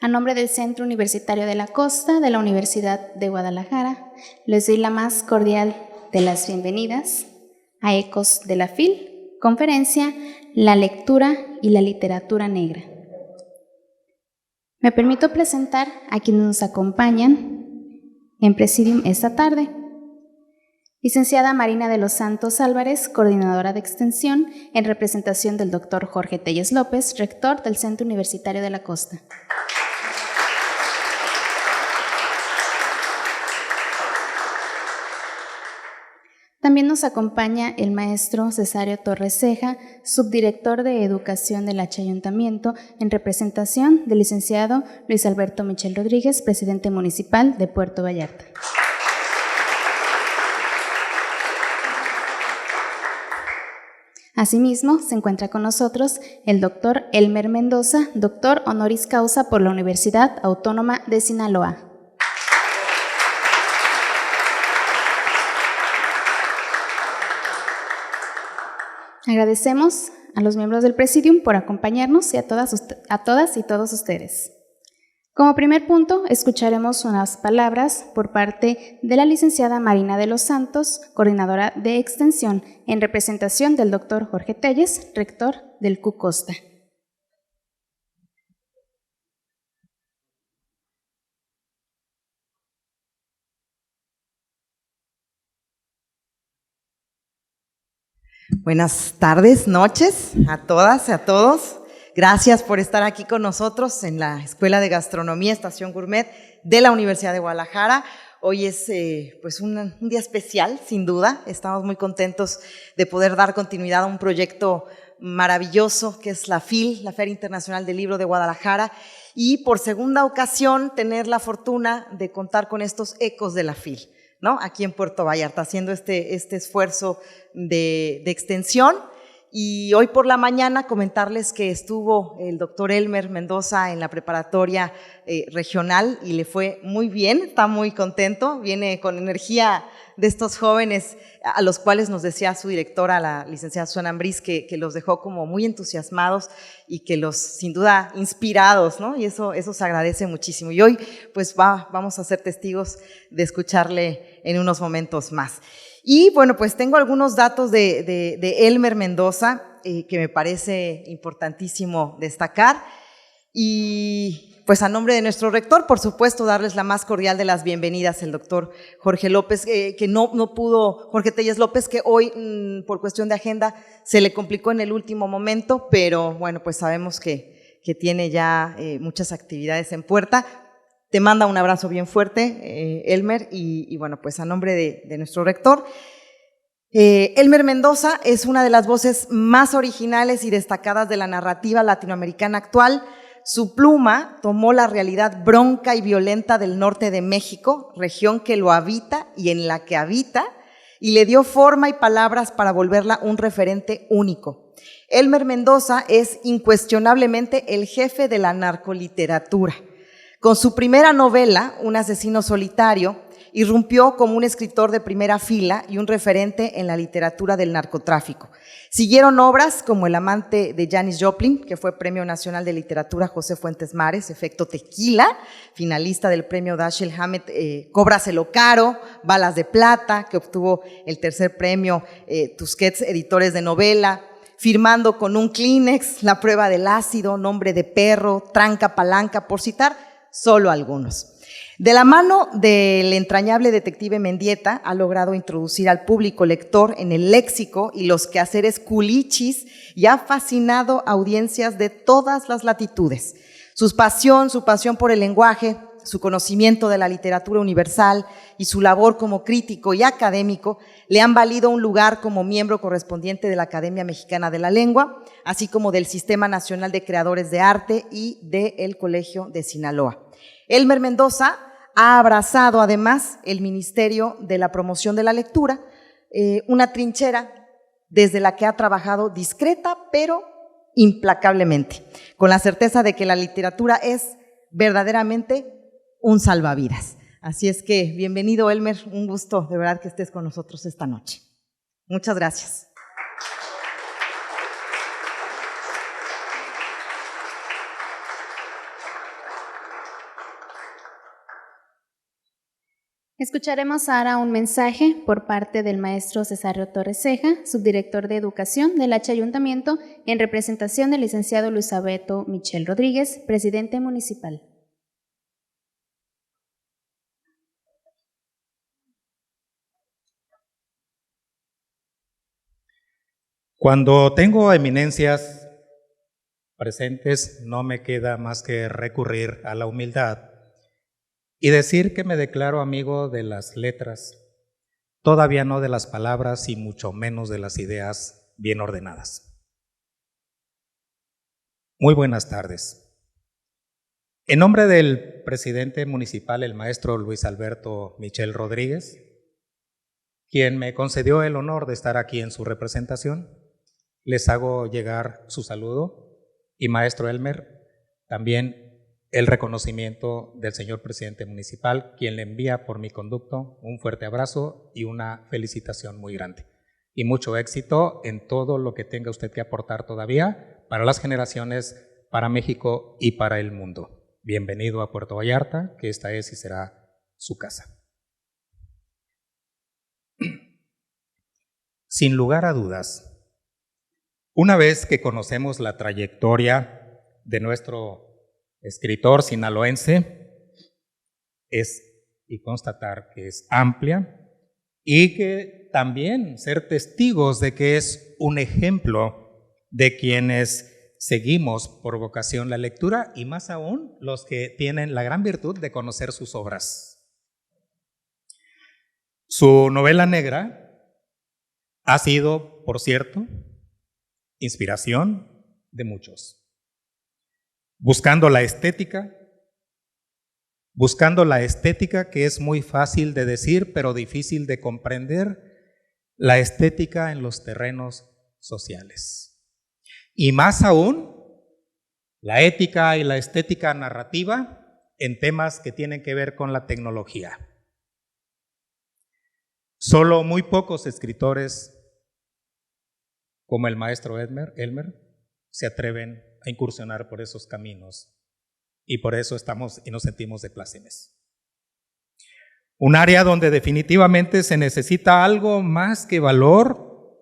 A nombre del Centro Universitario de la Costa de la Universidad de Guadalajara, les doy la más cordial de las bienvenidas a Ecos de la FIL, conferencia La lectura y la literatura negra. Me permito presentar a quienes nos acompañan en Presidium esta tarde. Licenciada Marina de los Santos Álvarez, coordinadora de extensión, en representación del doctor Jorge Telles López, rector del Centro Universitario de la Costa. También nos acompaña el maestro Cesario Torres Ceja, subdirector de Educación del H Ayuntamiento, en representación del licenciado Luis Alberto Michel Rodríguez, presidente municipal de Puerto Vallarta. Asimismo, se encuentra con nosotros el doctor Elmer Mendoza, doctor honoris causa por la Universidad Autónoma de Sinaloa. Agradecemos a los miembros del Presidium por acompañarnos y a todas y todos ustedes. Como primer punto, escucharemos unas palabras por parte de la licenciada Marina de los Santos, coordinadora de extensión, en representación del doctor Jorge Telles, rector del CU Costa. Buenas tardes, noches a todas y a todos. Gracias por estar aquí con nosotros en la Escuela de Gastronomía Estación Gourmet de la Universidad de Guadalajara. Hoy es pues un día especial, sin duda. Estamos muy contentos de poder dar continuidad a un proyecto maravilloso que es la FIL, la Feria Internacional del Libro de Guadalajara, y por segunda ocasión tener la fortuna de contar con estos ecos de la FIL, ¿no? Aquí en Puerto Vallarta, haciendo este esfuerzo de extensión. Y hoy por la mañana comentarles que estuvo el doctor Elmer Mendoza en la preparatoria regional y le fue muy bien, está muy contento, viene con energía de estos jóvenes a los cuales nos decía su directora, la licenciada Susana Ambriz, que los dejó como muy entusiasmados y que los sin duda inspirados, ¿no? Y eso se agradece muchísimo. Y hoy pues vamos a ser testigos de escucharle en unos momentos más. Y bueno, pues tengo algunos datos de Elmer Mendoza que me parece importantísimo destacar. Y pues a nombre de nuestro rector, por supuesto, darles la más cordial de las bienvenidas, el doctor Jorge López, que no pudo, Jorge Telles López, que hoy por cuestión de agenda se le complicó en el último momento, pero bueno, pues sabemos que tiene ya muchas actividades en puerta. Te manda un abrazo bien fuerte, Elmer, y bueno, pues a nombre de nuestro rector. Elmer Mendoza es una de las voces más originales y destacadas de la narrativa latinoamericana actual. Su pluma tomó la realidad bronca y violenta del norte de México, región que lo habita y en la que habita, y le dio forma y palabras para volverla un referente único. Elmer Mendoza es incuestionablemente el jefe de la narcoliteratura. Con su primera novela, Un asesino solitario, irrumpió como un escritor de primera fila y un referente en la literatura del narcotráfico. Siguieron obras como El amante de Janis Joplin, que fue Premio Nacional de Literatura José Fuentes Mares, Efecto Tequila, finalista del Premio Dashiell Hammett, Cóbraselo Caro, Balas de Plata, que obtuvo el tercer premio Tusquets Editores de Novela, Firmando con un Kleenex, La prueba del ácido, Nombre de perro, Tranca Palanca, por citar solo algunos. De la mano del entrañable detective Mendieta, ha logrado introducir al público lector en el léxico y los quehaceres culichis y ha fascinado a audiencias de todas las latitudes. Su pasión por el lenguaje, su conocimiento de la literatura universal y su labor como crítico y académico le han valido un lugar como miembro correspondiente de la Academia Mexicana de la Lengua, así como del Sistema Nacional de Creadores de Arte y del Colegio de Sinaloa. Elmer Mendoza ha abrazado además el Ministerio de la Promoción de la Lectura, una trinchera desde la que ha trabajado discreta pero implacablemente, con la certeza de que la literatura es verdaderamente un salvavidas. Así es que bienvenido, Elmer, un gusto de verdad que estés con nosotros esta noche. Muchas gracias. Escucharemos ahora un mensaje por parte del maestro Cesario Torres Ceja, subdirector de Educación del H Ayuntamiento, en representación del licenciado Luis Alberto Michel Rodríguez, presidente municipal. Cuando tengo eminencias presentes, no me queda más que recurrir a la humildad y decir que me declaro amigo de las letras, todavía no de las palabras y mucho menos de las ideas bien ordenadas. Muy buenas tardes. En nombre del presidente municipal, el maestro Luis Alberto Michel Rodríguez, quien me concedió el honor de estar aquí en su representación, les hago llegar su saludo y maestro Elmer, también el reconocimiento del señor presidente municipal, quien le envía por mi conducto un fuerte abrazo y una felicitación muy grande. Y mucho éxito en todo lo que tenga usted que aportar todavía para las generaciones, para México y para el mundo. Bienvenido a Puerto Vallarta, que esta es y será su casa. Sin lugar a dudas, una vez que conocemos la trayectoria de nuestro escritor sinaloense, y constatar que es amplia y que también ser testigos de que es un ejemplo de quienes seguimos por vocación la lectura y más aún los que tienen la gran virtud de conocer sus obras. Su novela negra ha sido, por cierto, inspiración de muchos. Buscando la estética que es muy fácil de decir, pero difícil de comprender, la estética en los terrenos sociales. Y más aún, la ética y la estética narrativa en temas que tienen que ver con la tecnología. Solo muy pocos escritores, como el maestro Elmer, se atreven a incursionar por esos caminos y por eso estamos y nos sentimos de plácemes. Un área donde definitivamente se necesita algo más que valor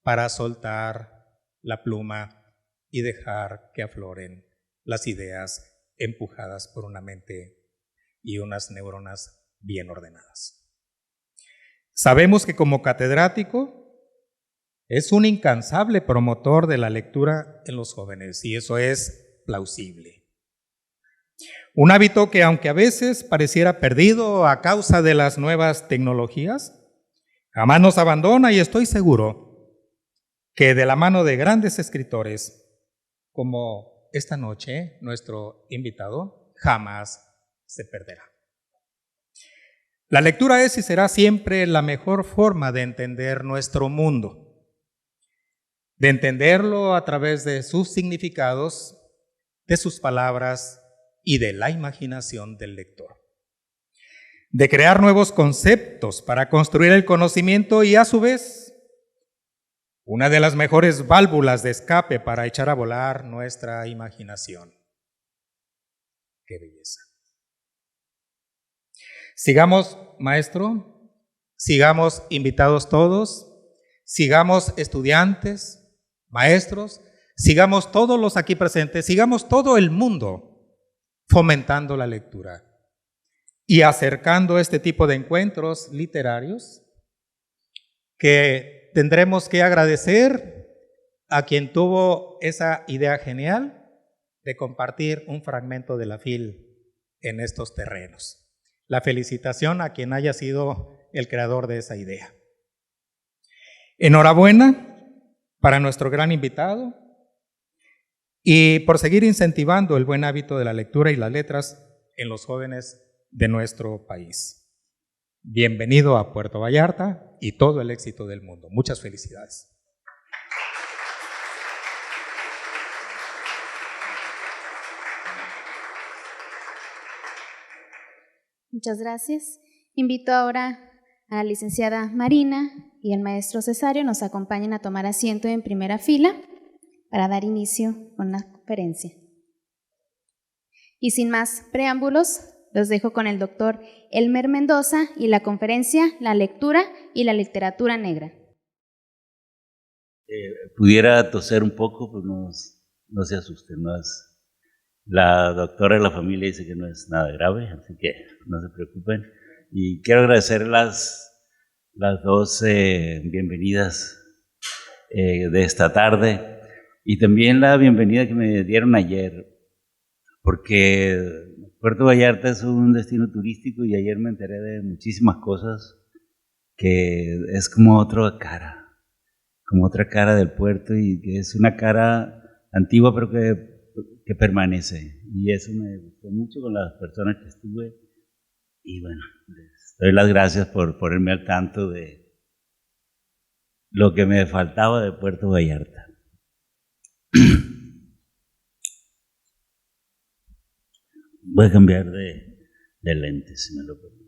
para soltar la pluma y dejar que afloren las ideas empujadas por una mente y unas neuronas bien ordenadas. Sabemos que como catedrático es un incansable promotor de la lectura en los jóvenes y eso es plausible. Un hábito que aunque a veces pareciera perdido a causa de las nuevas tecnologías, jamás nos abandona y estoy seguro que de la mano de grandes escritores como esta noche nuestro invitado jamás se perderá. La lectura es y será siempre la mejor forma de entender nuestro mundo, de entenderlo a través de sus significados, de sus palabras y de la imaginación del lector. De crear nuevos conceptos para construir el conocimiento y a su vez, una de las mejores válvulas de escape para echar a volar nuestra imaginación. ¡Qué belleza! Sigamos, maestro, sigamos invitados todos, sigamos estudiantes, maestros, sigamos todos los aquí presentes, sigamos todo el mundo fomentando la lectura y acercando este tipo de encuentros literarios que tendremos que agradecer a quien tuvo esa idea genial de compartir un fragmento de la FIL en estos terrenos. La felicitación a quien haya sido el creador de esa idea. Enhorabuena para nuestro gran invitado y por seguir incentivando el buen hábito de la lectura y las letras en los jóvenes de nuestro país. Bienvenido a Puerto Vallarta y todo el éxito del mundo. Muchas felicidades. Muchas gracias. Invito ahora a la licenciada Marina y el maestro Cesario nos acompañen a tomar asiento en primera fila para dar inicio con la conferencia. Y sin más preámbulos, Los dejo con el doctor Elmer Mendoza y la conferencia La lectura y la literatura negra. Pudiera toser un poco, pues no se asusten, la doctora de la familia dice que no es nada grave, así que no se preocupen. Y quiero agradecer las dos bienvenidas de esta tarde y también la bienvenida que me dieron ayer, porque Puerto Vallarta es un destino turístico y ayer me enteré de muchísimas cosas que es como otra cara del puerto y que es una cara antigua pero que permanece, y eso me gustó mucho con las personas que estuve. Y bueno, les doy las gracias por ponerme al tanto de lo que me faltaba de Puerto Vallarta. Voy a cambiar de lentes, si me lo permite.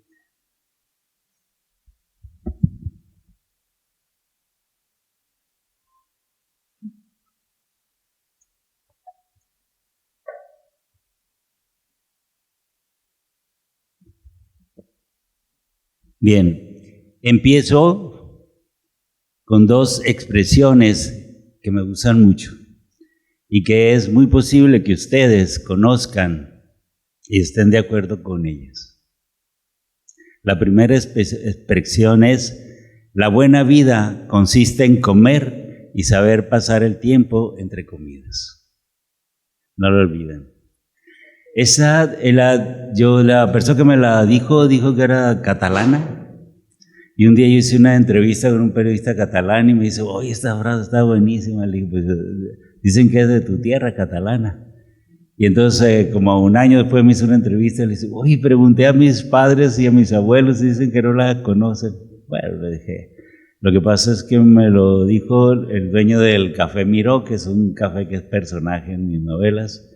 Bien, empiezo con dos expresiones que me gustan mucho y que es muy posible que ustedes conozcan y estén de acuerdo con ellas. La primera expresión es: la buena vida consiste en comer y saber pasar el tiempo entre comidas. No lo olviden. La persona que me la dijo que era catalana, y un día yo hice una entrevista con un periodista catalán y me dice: oye, esta frase está buenísima. Le dije: pues dicen que es de tu tierra, catalana. Y entonces, como un año después me hizo una entrevista y le dije: oye, pregunté a mis padres y a mis abuelos y dicen que no la conocen. Bueno, le dije, lo que pasa es que me lo dijo el dueño del Café Miró, que es un café que es personaje en mis novelas,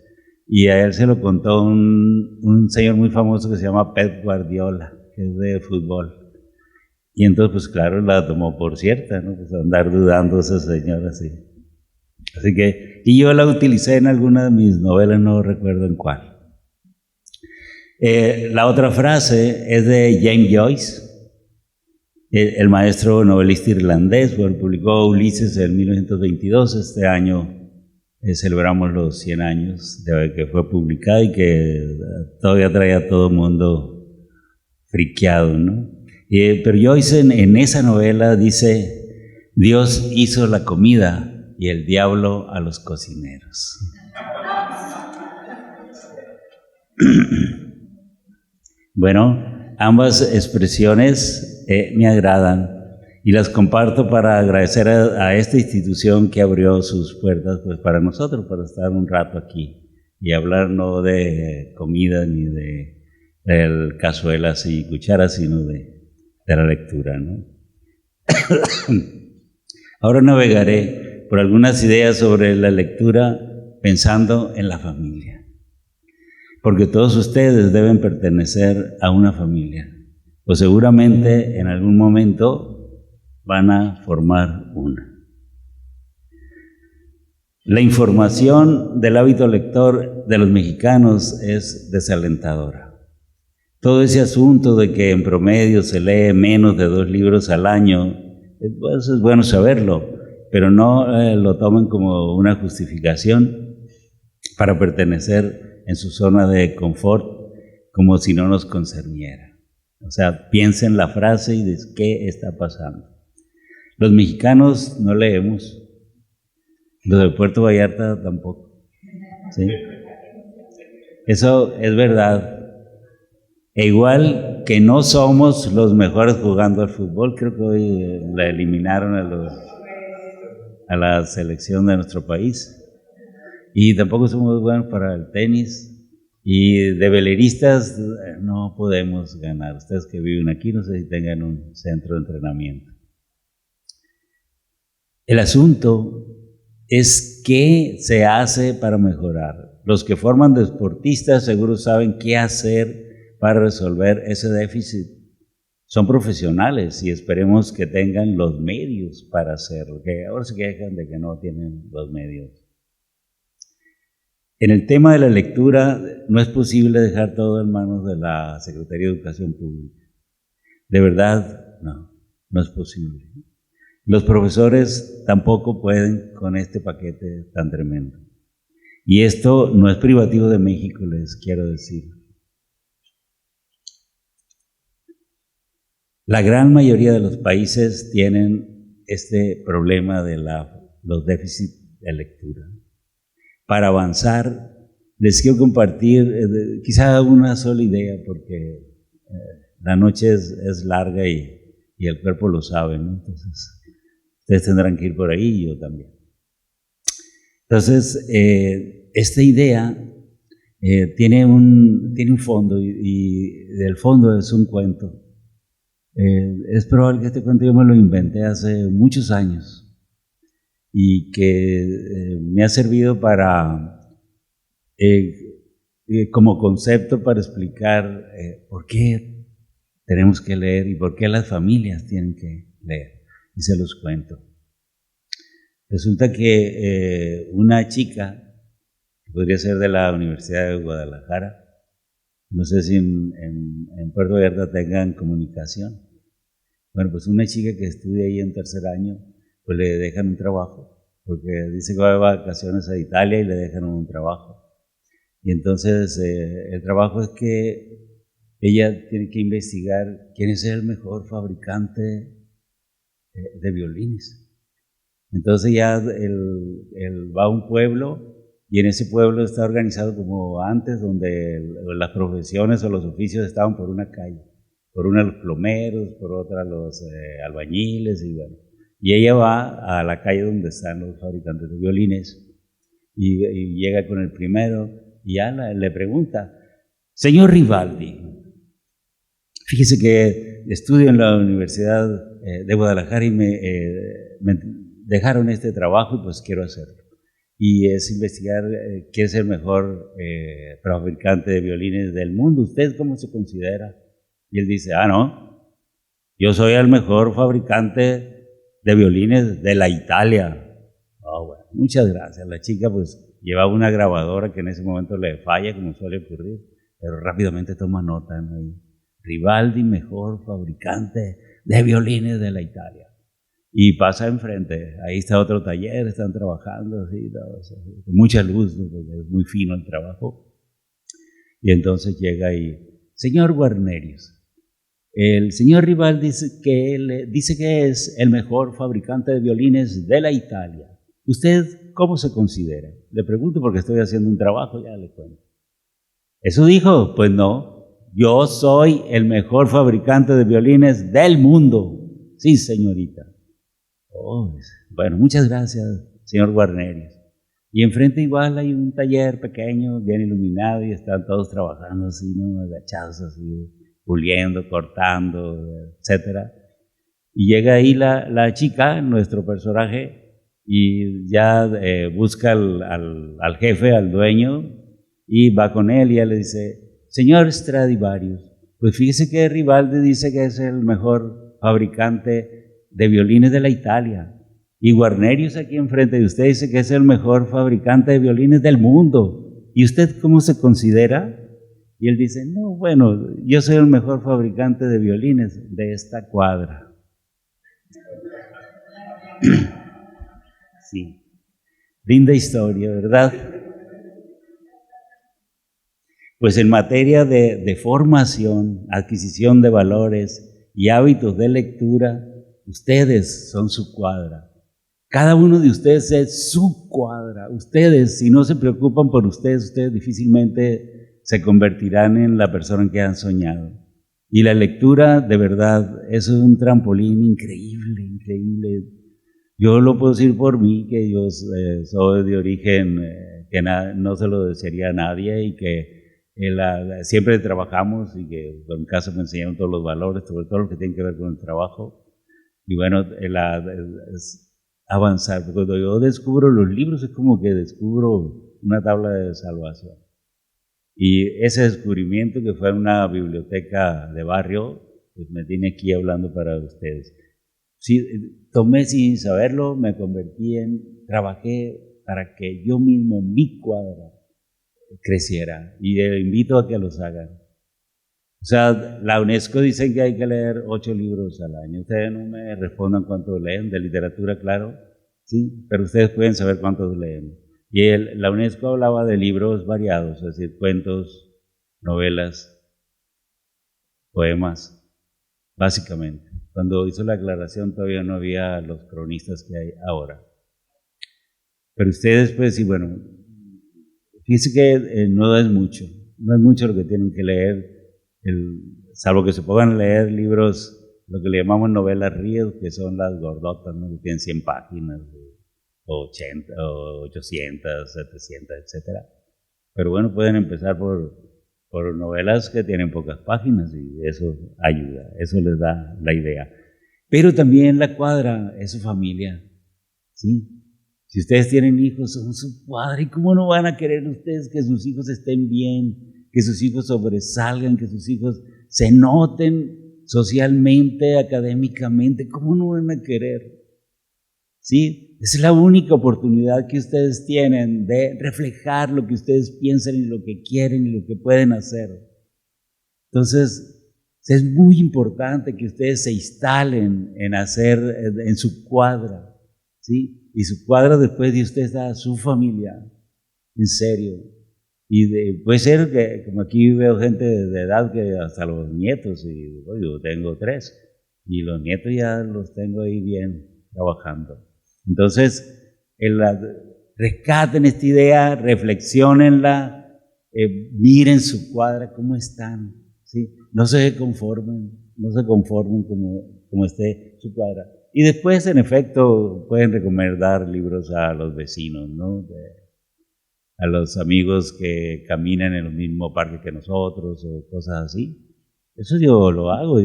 y a él se lo contó un señor muy famoso que se llama Pep Guardiola, que es de fútbol. Y entonces, pues claro, la tomó por cierta, ¿no? Pues andar dudando esa señora así. Así que, y yo la utilicé en alguna de mis novelas, no recuerdo en cuál. La otra frase es de James Joyce, el maestro novelista irlandés, pues publicó Ulises en 1922, este año celebramos los 100 años de que fue publicada y que todavía trae a todo el mundo friqueado, ¿no? Pero Joyce en esa novela dice: Dios hizo la comida y el diablo a los cocineros. Bueno, ambas expresiones me agradan y las comparto para agradecer a esta institución que abrió sus puertas pues para nosotros, para estar un rato aquí y hablar no de comida ni de cazuelas y cucharas, sino de la lectura, ¿no? Ahora navegaré por algunas ideas sobre la lectura pensando en la familia, porque todos ustedes deben pertenecer a una familia, o seguramente en algún momento van a formar una. La información del hábito lector de los mexicanos es desalentadora. Todo ese asunto de que en promedio se lee menos de 2 libros al año, pues es bueno saberlo, pero no lo tomen como una justificación para pertenecer en su zona de confort, como si no nos concerniera. O sea, piensen la frase y de qué está pasando. Los mexicanos no leemos, los de Puerto Vallarta tampoco, ¿sí? Eso es verdad. E igual que no somos los mejores jugando al fútbol, creo que hoy la eliminaron a la selección de nuestro país. Y tampoco somos buenos para el tenis. Y de veleristas no podemos ganar. Ustedes que viven aquí, no sé si tengan un centro de entrenamiento. El asunto es qué se hace para mejorar. Los que forman deportistas seguro saben qué hacer para resolver ese déficit. Son profesionales y esperemos que tengan los medios para hacerlo, que ahora se quejan de que no tienen los medios. En el tema de la lectura, no es posible dejar todo en manos de la Secretaría de Educación Pública. De verdad, no es posible. Los profesores tampoco pueden con este paquete tan tremendo. Y esto no es privativo de México, les quiero decir. La gran mayoría de los países tienen este problema de los déficits de lectura. Para avanzar, les quiero compartir quizá una sola idea, porque la noche es larga y el cuerpo lo sabe, ¿no? Entonces, ustedes tendrán que ir por ahí y yo también. Entonces, esta idea tiene un fondo y del fondo es un cuento. Es probable que este cuento yo me lo inventé hace muchos años y que me ha servido como concepto para explicar por qué tenemos que leer y por qué las familias tienen que leer. Y se los cuento. Resulta que una chica, que podría ser de la Universidad de Guadalajara, no sé si en Puerto Vallarta tengan comunicación. Bueno, pues una chica que estudia ahí en tercer año, pues le dejan un trabajo, porque dice que va de vacaciones a Italia y le dejan un trabajo. Y entonces el trabajo es que ella tiene que investigar quién es el mejor fabricante de violines. Entonces ya él va a un pueblo y en ese pueblo está organizado como antes, donde las profesiones o los oficios estaban por una calle. Por una los plomeros, por otra los albañiles y bueno. Y ella va a la calle donde están los fabricantes de violines y llega con el primero y ya le pregunta, señor Rivaldi, fíjese que estudio en la Universidad de Guadalajara y me dejaron este trabajo y pues quiero hacerlo. Y es investigar quién es el mejor fabricante de violines del mundo. ¿Usted cómo se considera? Y él dice, no, yo soy el mejor fabricante de violines de la Italia. Bueno, muchas gracias. La chica pues llevaba una grabadora que en ese momento le falla, como suele ocurrir, pero rápidamente toma nota, ¿no? Rivaldi, mejor fabricante de violines de la Italia. Y pasa enfrente, ahí está otro taller, están trabajando, así, con mucha luz, ¿no? Porque es muy fino el trabajo. Y entonces llega ahí, señor Guarnerius, el señor Rivaldi dice que es el mejor fabricante de violines de la Italia. ¿Usted cómo se considera? Le pregunto porque estoy haciendo un trabajo, ya le cuento. ¿Eso dijo? Pues no, yo soy el mejor fabricante de violines del mundo. Sí, señorita. Bueno, muchas gracias, señor Guarnerius. Y enfrente igual hay un taller pequeño, bien iluminado, y están todos trabajando así, ¿no? Agachados así, puliendo, cortando, etcétera. Y llega ahí la chica, nuestro personaje, y ya busca al jefe, al dueño, y va con él y ya le dice, señor Stradivarius, pues fíjese que Rivaldi dice que es el mejor fabricante de violines de la Italia. Y Guarnerius aquí enfrente de usted dice que es el mejor fabricante de violines del mundo. ¿Y usted cómo se considera? Y él dice, no, bueno, yo soy el mejor fabricante de violines de esta cuadra. Sí, linda historia, ¿verdad? Pues en materia de formación, adquisición de valores y hábitos de lectura, ustedes son su cuadra. Cada uno de ustedes es su cuadra. Ustedes, si no se preocupan por ustedes difícilmente se convertirán en la persona que han soñado. Y la lectura, de verdad, es un trampolín increíble, increíble. Yo lo puedo decir por mí, que yo soy de origen que no se lo desearía a nadie y que siempre trabajamos y que en casa me enseñaron todos los valores, sobre todo lo que tiene que ver con el trabajo. Y bueno, es avanzar. Cuando yo descubro los libros es como que descubro una tabla de salvación. Y ese descubrimiento que fue en una biblioteca de barrio, pues me tiene aquí hablando para ustedes. Sí, tomé sin saberlo, trabajé para que yo mismo, mi cuadra, creciera. Y invito a que los hagan. O sea, la UNESCO dice que hay que leer 8 libros al año. Ustedes no me respondan cuántos leen, de literatura, claro, sí, pero ustedes pueden saber cuántos leen. Y la UNESCO hablaba de libros variados, es decir, cuentos, novelas, poemas, básicamente. Cuando hizo la aclaración todavía no había los cronistas que hay ahora. Pero ustedes, pues, sí, bueno, fíjense que no es mucho lo que tienen que leer, salvo que se pongan a leer libros, lo que le llamamos novelas ríos, que son las gordotas, ¿no? Que tienen 100 páginas, o 80, o 800, 700, etc. Pero bueno, pueden empezar por novelas que tienen pocas páginas y eso ayuda, eso les da la idea. Pero también la cuadra es su familia, ¿sí? Si ustedes tienen hijos, son su cuadra, ¿y cómo no van a querer ustedes que sus hijos estén bien, que sus hijos sobresalgan, que sus hijos se noten socialmente, académicamente? ¿Cómo no van a querer? ¿Sí? Es la única oportunidad que ustedes tienen de reflejar lo que ustedes piensan y lo que quieren y lo que pueden hacer. Entonces, es muy importante que ustedes se instalen en hacer, en su cuadra, ¿sí? Y su cuadra después de ustedes a su familia, en serio. Y puede ser que, como aquí veo gente de edad, que hasta los nietos, y yo tengo 3, y los nietos ya los tengo ahí bien trabajando. Entonces, rescaten esta idea, reflexionenla, miren su cuadra, cómo están, ¿sí? No se conformen como esté su cuadra. Y después, en efecto, pueden recomendar libros a los vecinos, ¿no? A los amigos que caminan en el mismo parque que nosotros o cosas así. Eso yo lo hago.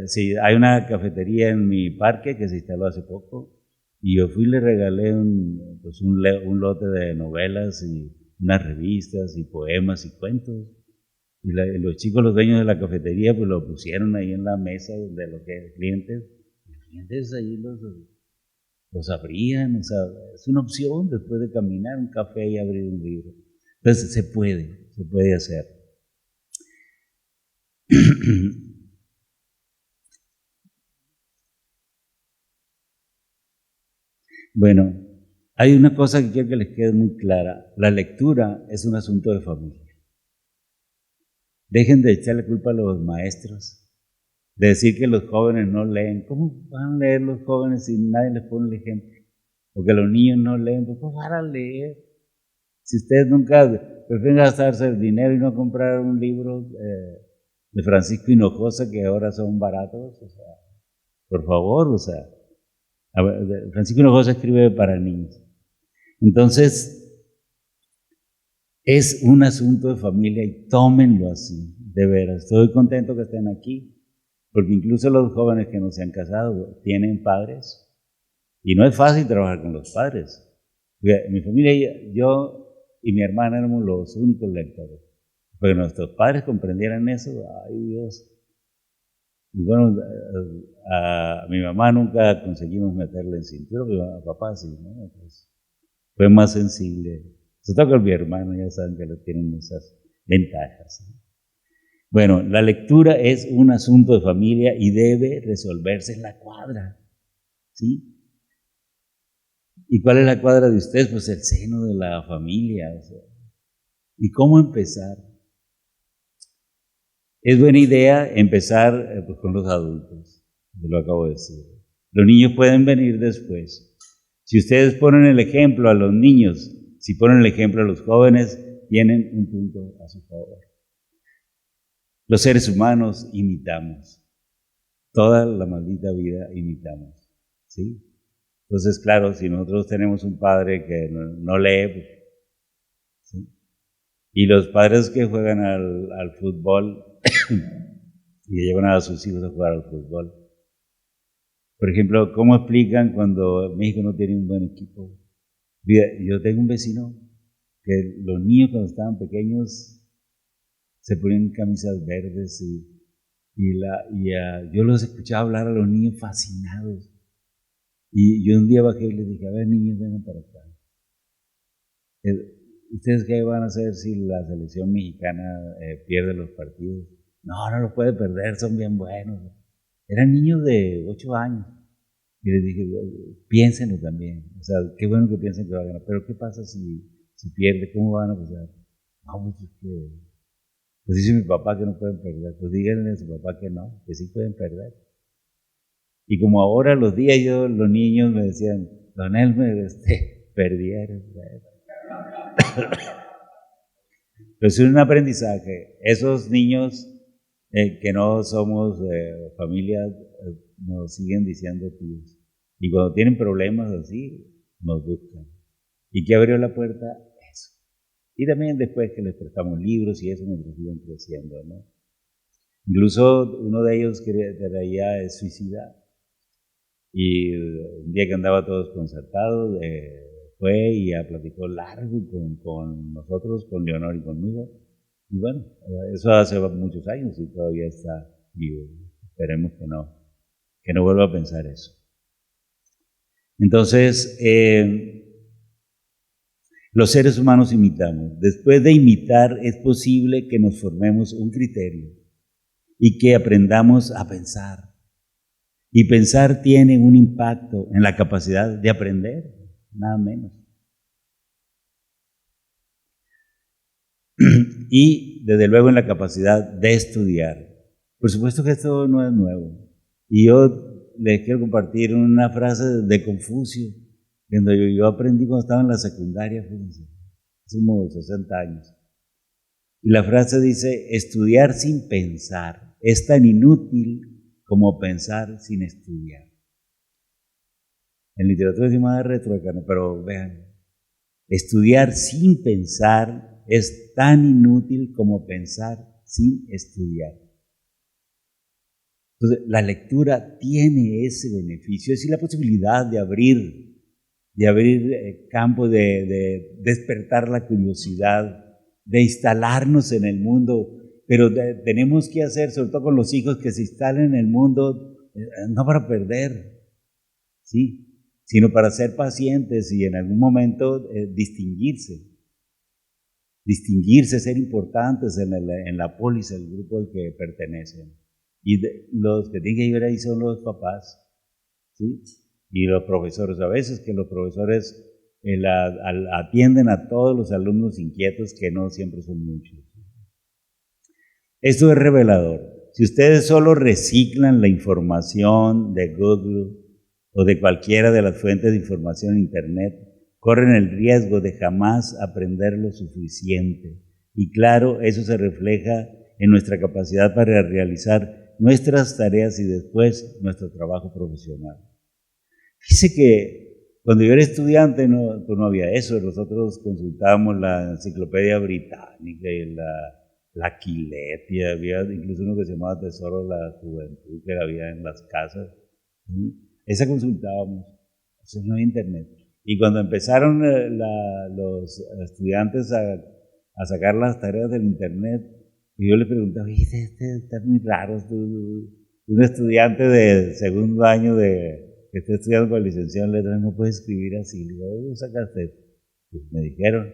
Sí, hay una cafetería en mi parque que se instaló hace poco y yo fui y le regalé un lote de novelas y unas revistas y poemas y cuentos. Y los chicos, los dueños de la cafetería, pues lo pusieron ahí en la mesa de los clientes. Los clientes ahí los abrían, o sea, es una opción después de caminar un café y abrir un libro. Entonces se puede hacer. Bueno, hay una cosa que quiero que les quede muy clara. La lectura es un asunto de familia. Dejen de echarle culpa a los maestros, de decir que los jóvenes no leen. ¿Cómo van a leer los jóvenes si nadie les pone el ejemplo? O que los niños no leen, pues van a leer. Si ustedes nunca prefieren gastarse el dinero y no comprar un libro de Francisco Hinojosa, que ahora son baratos, o sea, por favor, o sea, Francisco Hinojosa escribe para niños. Entonces, es un asunto de familia y tómenlo así, de veras. Estoy contento que estén aquí, porque incluso los jóvenes que no se han casado tienen padres. Y no es fácil trabajar con los padres. Mi familia, yo y mi hermana éramos los únicos lectores. Pero nuestros padres comprendieran eso, ay Dios. Y bueno, a mi mamá nunca conseguimos meterle en cintura, pero a papá sí, ¿no? Pues fue más sensible. Sobre todo con mi hermano, ya saben que tienen esas ventajas, ¿no? Bueno, la lectura es un asunto de familia y debe resolverse en la cuadra, ¿sí? ¿Y cuál es la cuadra de ustedes? Pues el seno de la familia. O sea. ¿Y cómo empezar? Es buena idea empezar pues, con los adultos, yo lo acabo de decir. Los niños pueden venir después. Si ustedes ponen el ejemplo a los niños, si ponen el ejemplo a los jóvenes, tienen un punto a su favor. Los seres humanos imitamos. Toda la maldita vida imitamos, ¿sí? Entonces, claro, si nosotros tenemos un padre que no lee, pues, ¿sí? Y los padres que juegan al fútbol y que llevan a sus hijos a jugar al fútbol, por ejemplo, ¿cómo explican cuando México no tiene un buen equipo? Yo tengo un vecino que los niños cuando estaban pequeños se ponían camisas verdes yo los escuchaba hablar a los niños fascinados. Y yo un día bajé y les dije, a ver niños, vengan para acá. ¿ustedes qué van a hacer si la selección mexicana pierde los partidos? No, no los puede perder, son bien buenos. Eran niños de 8 años. Y les dije, piénsenlo también. O sea, qué bueno que piensen que va a ganar. Pero ¿qué pasa si pierde? ¿Cómo van a pasar? No, pues es que... Pues dice mi papá que no pueden perder. Pues díganle a su papá que no, que sí pueden perder. Y como ahora los días los niños me decían, don Elmer, perdieron. Pero es un aprendizaje. Esos niños que no somos familias nos siguen diciendo tíos. Y cuando tienen problemas así, nos buscan. ¿Y qué abrió la puerta? Eso. Y también después que les prestamos libros y eso, mientras siguen creciendo, ¿no? Incluso uno de ellos traía suicida. Y un día que andaba todo desconcertado, fue y platicó largo con nosotros, con Leonor y conmigo. Y bueno, eso hace muchos años y todavía está vivo. Esperemos que no vuelva a pensar eso. Entonces, los seres humanos imitamos. Después de imitar, es posible que nos formemos un criterio y que aprendamos a pensar. Y pensar tiene un impacto en la capacidad de aprender, nada menos. Y desde luego en la capacidad de estudiar. Por supuesto que esto no es nuevo. Y yo les quiero compartir una frase de Confucio, que yo aprendí cuando estaba en la secundaria, fíjense, hace como 60 años. Y la frase dice, estudiar sin pensar es tan inútil como pensar sin estudiar. En literatura se llama retroecano, pero vean, estudiar sin pensar es tan inútil como pensar sin estudiar. Entonces, la lectura tiene ese beneficio, es decir, la posibilidad de abrir campo, de despertar la curiosidad, de instalarnos en el mundo, pero tenemos que hacer, sobre todo con los hijos, que se instalen en el mundo, no para perder, ¿sí?, sino para ser pacientes y en algún momento distinguirse, ser importantes en la polis, el grupo al que pertenecen. Y los que tienen que ir ahí son los papás, ¿sí?, y los profesores. A veces que los profesores atienden a todos los alumnos inquietos, que no siempre son muchos. Esto es revelador. Si ustedes solo reciclan la información de Google o de cualquiera de las fuentes de información en Internet, corren el riesgo de jamás aprender lo suficiente. Y claro, eso se refleja en nuestra capacidad para realizar nuestras tareas y después nuestro trabajo profesional. Fíjese que cuando yo era estudiante no había eso. Nosotros consultábamos la enciclopedia británica y la Quillette, y había incluso uno que se llamaba Tesoro de la Juventud, que había en las casas. Esa consultábamos, eso no había internet. Y cuando empezaron los estudiantes a sacar las tareas del internet, y yo le preguntaba, está muy raro, un estudiante de segundo año que está estudiando para licenciado en letras no puede escribir así. Le digo, ¿dónde sacaste? Pues me dijeron.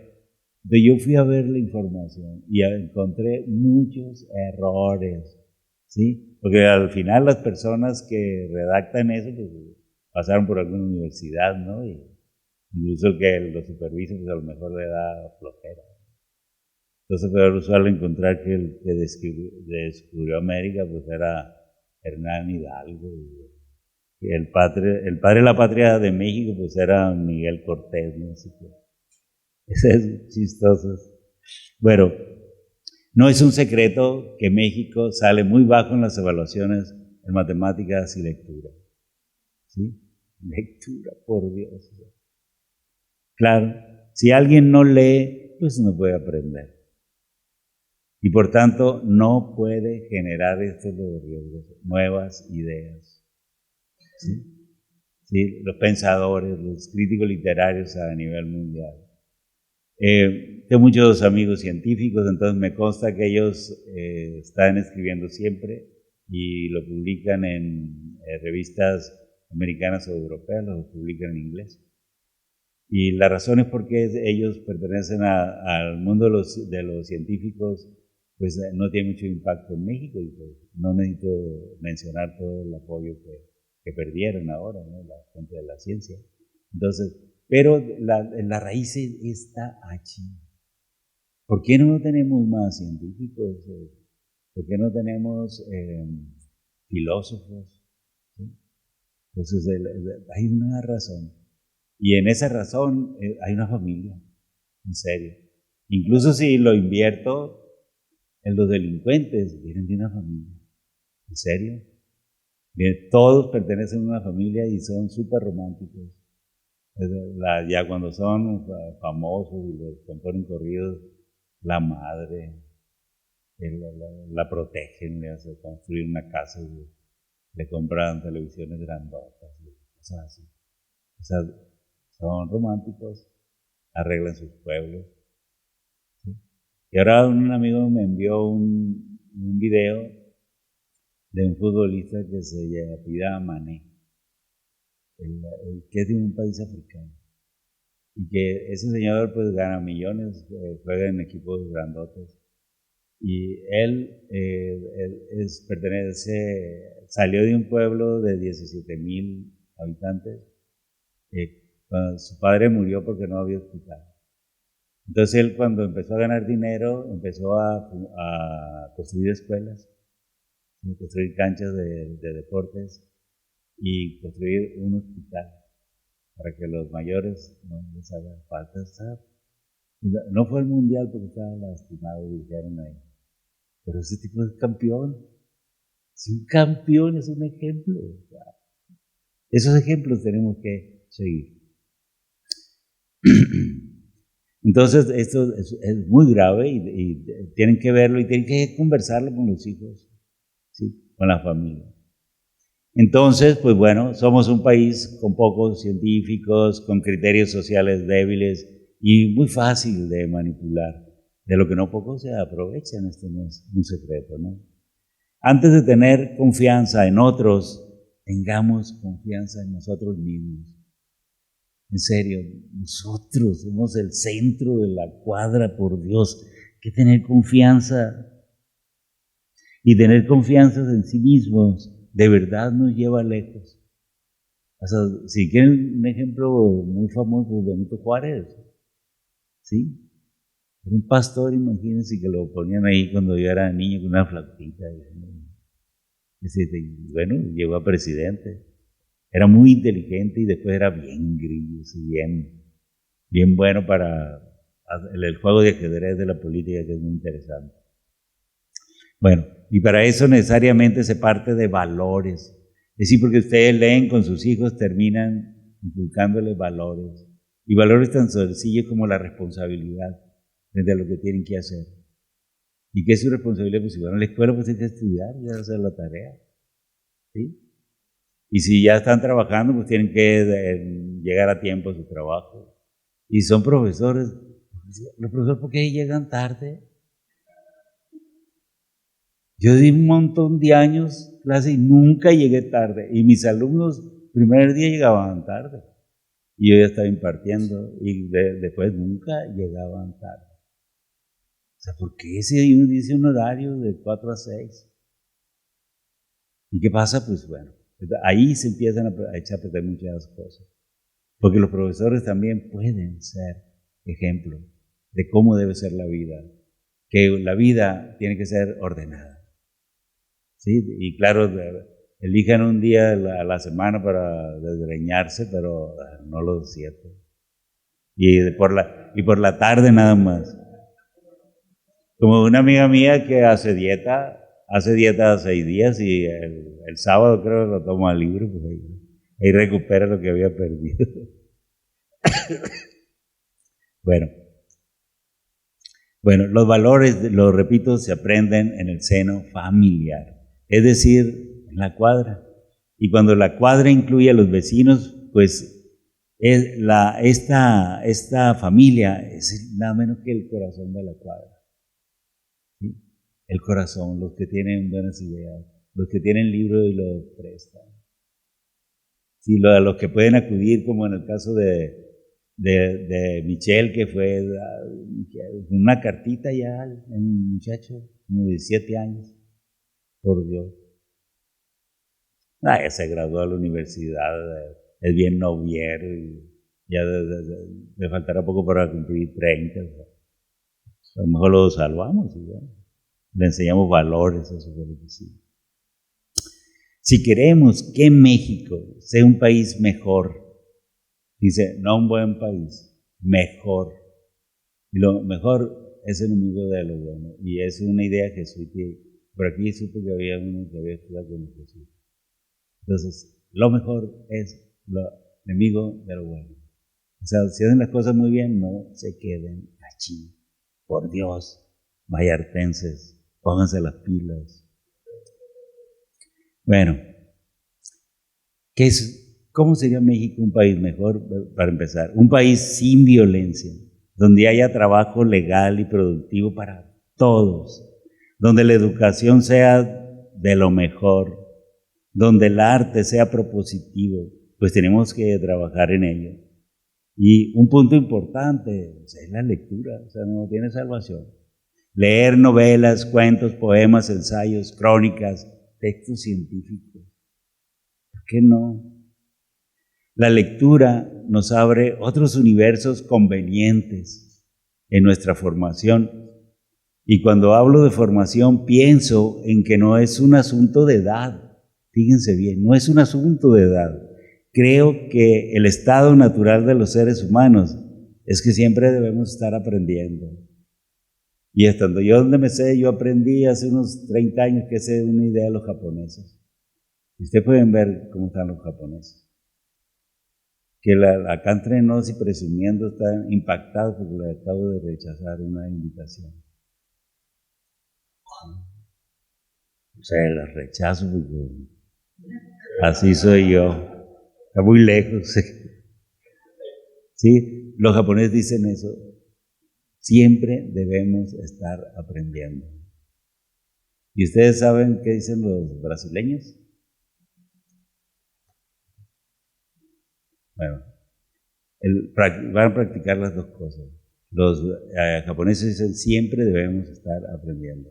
Entonces yo fui a ver la información y encontré muchos errores, ¿sí? Porque al final las personas que redactan eso pues, pasaron por alguna universidad, ¿no? Y incluso que los supervisan, pues a lo mejor le da flojera. Entonces fue usual encontrar que el que descubrió América pues era Hernán Hidalgo. Y el padre de la patria de México pues era Miguel Cortés, ¿no? Así que eso es chistoso. Bueno, no es un secreto que México sale muy bajo en las evaluaciones en matemáticas y lectura. ¿Sí? Lectura, por Dios. Claro, si alguien no lee, pues no puede aprender. Y por tanto, no puede generar estos riesgos, nuevas ideas. ¿Sí? ¿Sí? Los pensadores, los críticos literarios a nivel mundial. Tengo muchos amigos científicos, entonces me consta que ellos están escribiendo siempre y lo publican en revistas americanas o europeas, lo publican en inglés. Y la razón es porque ellos pertenecen al mundo de los científicos, pues no tiene mucho impacto en México, y pues no necesito mencionar todo el apoyo que perdieron ahora, ¿no? La gente de la ciencia. Entonces, pero la raíz está allí. ¿Por qué no tenemos más científicos? ¿Por qué no tenemos filósofos? ¿Sí? Entonces, hay una razón. Y en esa razón hay una familia, en serio. Incluso si lo invierto, en los delincuentes vienen de una familia, en serio. Todos pertenecen a una familia y son súper románticos. Ya cuando son famosos y les componen corridos, la madre la protegen, le hacen construir una casa, le compran televisiones grandotas, cosas así. O sea, son románticos, arreglan sus pueblos. ¿Sí? Y ahora un amigo me envió un video de un futbolista que se llama Mané, que es de un país africano. Y que ese señor pues gana millones, juega en equipos grandotes. Y él salió de un pueblo de 17,000 habitantes. Cuando su padre murió porque no había hospital. Entonces él, cuando empezó a ganar dinero, empezó a construir escuelas, construir canchas de deportes y construir un hospital para que los mayores no les haga falta. No fue el mundial porque estaba lastimado, dijeron ahí. Pero ese tipo es campeón. Es un campeón, es un ejemplo. Esos ejemplos tenemos que seguir. Entonces, esto es muy grave y tienen que verlo y tienen que conversarlo con los hijos, ¿sí? Con la familia. Entonces, pues bueno, somos un país con pocos científicos, con criterios sociales débiles y muy fácil de manipular. De lo que no pocos se aprovechan, esto no es un secreto, ¿no? Antes de tener confianza en otros, tengamos confianza en nosotros mismos. En serio, nosotros somos el centro de la cuadra, por Dios. Hay que tener confianza. Y tener confianza en sí mismos, de verdad nos lleva lejos. O sea, si quieren un ejemplo muy famoso, Benito Juárez, ¿sí? Era un pastor, imagínense que lo ponían ahí cuando yo era niño con una flautita. Y bueno, llegó a presidente. Era muy inteligente y después era bien grillo, bien bueno para el juego de ajedrez de la política, que es muy interesante. Bueno, y para eso necesariamente se parte de valores. Es decir, porque ustedes leen con sus hijos, terminan inculcándoles valores. Y valores tan sencillos como la responsabilidad frente a lo que tienen que hacer. ¿Y qué es su responsabilidad? Pues si van a la escuela, pues tienen que estudiar y hacer la tarea. ¿Sí? Y si ya están trabajando, pues tienen que llegar a tiempo a su trabajo. Y son profesores. Los profesores, ¿por qué llegan tarde? Yo di un montón de años clase y nunca llegué tarde. Y mis alumnos, el primer día llegaban tarde. Y yo ya estaba impartiendo y después nunca llegaban tarde. O sea, ¿por qué si uno dice un horario de 4 a 6? ¿Y qué pasa? Pues bueno, ahí se empiezan a echar a perder muchas cosas. Porque los profesores también pueden ser ejemplo de cómo debe ser la vida. Que la vida tiene que ser ordenada. ¿Sí? Y claro, elijan un día a la semana para desgreñarse, pero no lo siento. Y por la tarde nada más. Como una amiga mía que hace dieta 6 días y el sábado creo que lo toma libre, pues ahí recupera lo que había perdido. Bueno, los valores, lo repito, se aprenden en el seno familiar, es decir, en la cuadra. Y cuando la cuadra incluye a los vecinos, pues esta familia es nada menos que el corazón de la cuadra. ¿Sí? El corazón, los que tienen buenas ideas, los que tienen libros y los prestan. Sí, a los que pueden acudir, como en el caso de de Michelle, que fue una cartita ya, un muchacho, como de 17 años, por Dios. Ya se graduó de la universidad, es bien noviero y ya le faltará poco para cumplir 30. A lo mejor lo salvamos, ¿sí? Le enseñamos valores, eso fue lo que sí. Si queremos que México sea un país mejor, dice, no un buen país, mejor. Y lo mejor es enemigo de lo bueno. Y es una idea que por aquí supe que había uno que había estudiado con Jesús. Entonces, lo mejor es lo enemigo de lo bueno. O sea, si hacen las cosas muy bien, no se queden allí. Por Dios, vallartenses, pónganse las pilas. Bueno, ¿cómo sería México un país mejor? Para empezar, un país sin violencia, donde haya trabajo legal y productivo para todos, donde la educación sea de lo mejor, donde el arte sea propositivo, pues tenemos que trabajar en ello. Y un punto importante es la lectura, o sea, no tiene salvación. Leer novelas, cuentos, poemas, ensayos, crónicas, textos científicos. ¿Por qué no? La lectura nos abre otros universos convenientes en nuestra formación. Y cuando hablo de formación, pienso en que no es un asunto de edad. Fíjense bien, no es un asunto de edad. Creo que el estado natural de los seres humanos es que siempre debemos estar aprendiendo. Y estando yo donde me sé, yo aprendí hace unos 30 años que sé una idea de los japoneses. Y ustedes pueden ver cómo están los japoneses. Que acá entre nos y presumiendo están impactados porque le acabo de rechazar una invitación. O sea, las rechazo porque así soy yo. Está muy lejos. ¿Sí? Los japoneses dicen eso. Siempre debemos estar aprendiendo. ¿Y ustedes saben qué dicen los brasileños? Bueno, van a practicar las dos cosas. Los japoneses dicen siempre debemos estar aprendiendo.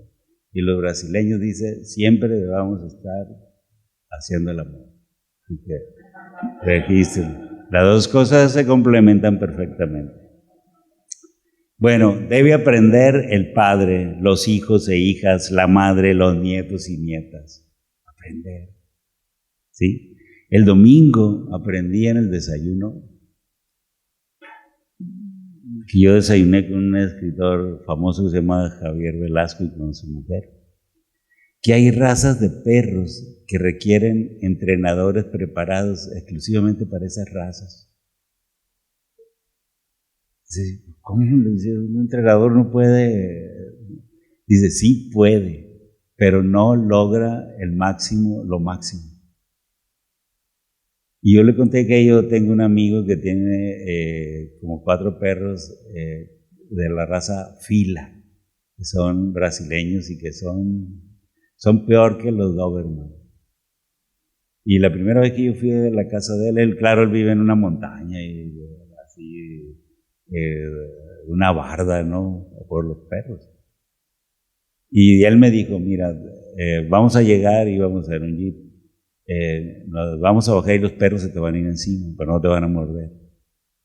Y los brasileños dicen siempre debemos estar haciendo el amor. Así que registren. Las dos cosas se complementan perfectamente. Bueno, debe aprender el padre, los hijos e hijas, la madre, los nietos y nietas. Aprender. ¿Sí? El domingo aprendí en el desayuno, que yo desayuné con un escritor famoso que se llama Javier Velasco y con su mujer, que hay razas de perros que requieren entrenadores preparados exclusivamente para esas razas. Dice, ¿cómo le dice? Un entrenador no puede? Dice, sí puede, pero no logra lo máximo. Y yo le conté que yo tengo un amigo que tiene como 4 perros de la raza Fila, que son brasileños y que son peor que los Doberman. Y la primera vez que yo fui a la casa de él, claro, él vive en una montaña y así, una barda, ¿no? Por los perros. Y él me dijo, mira, vamos a llegar y vamos a hacer un jeep. Nos vamos a bajar y los perros se te van a ir encima, pero no te van a morder,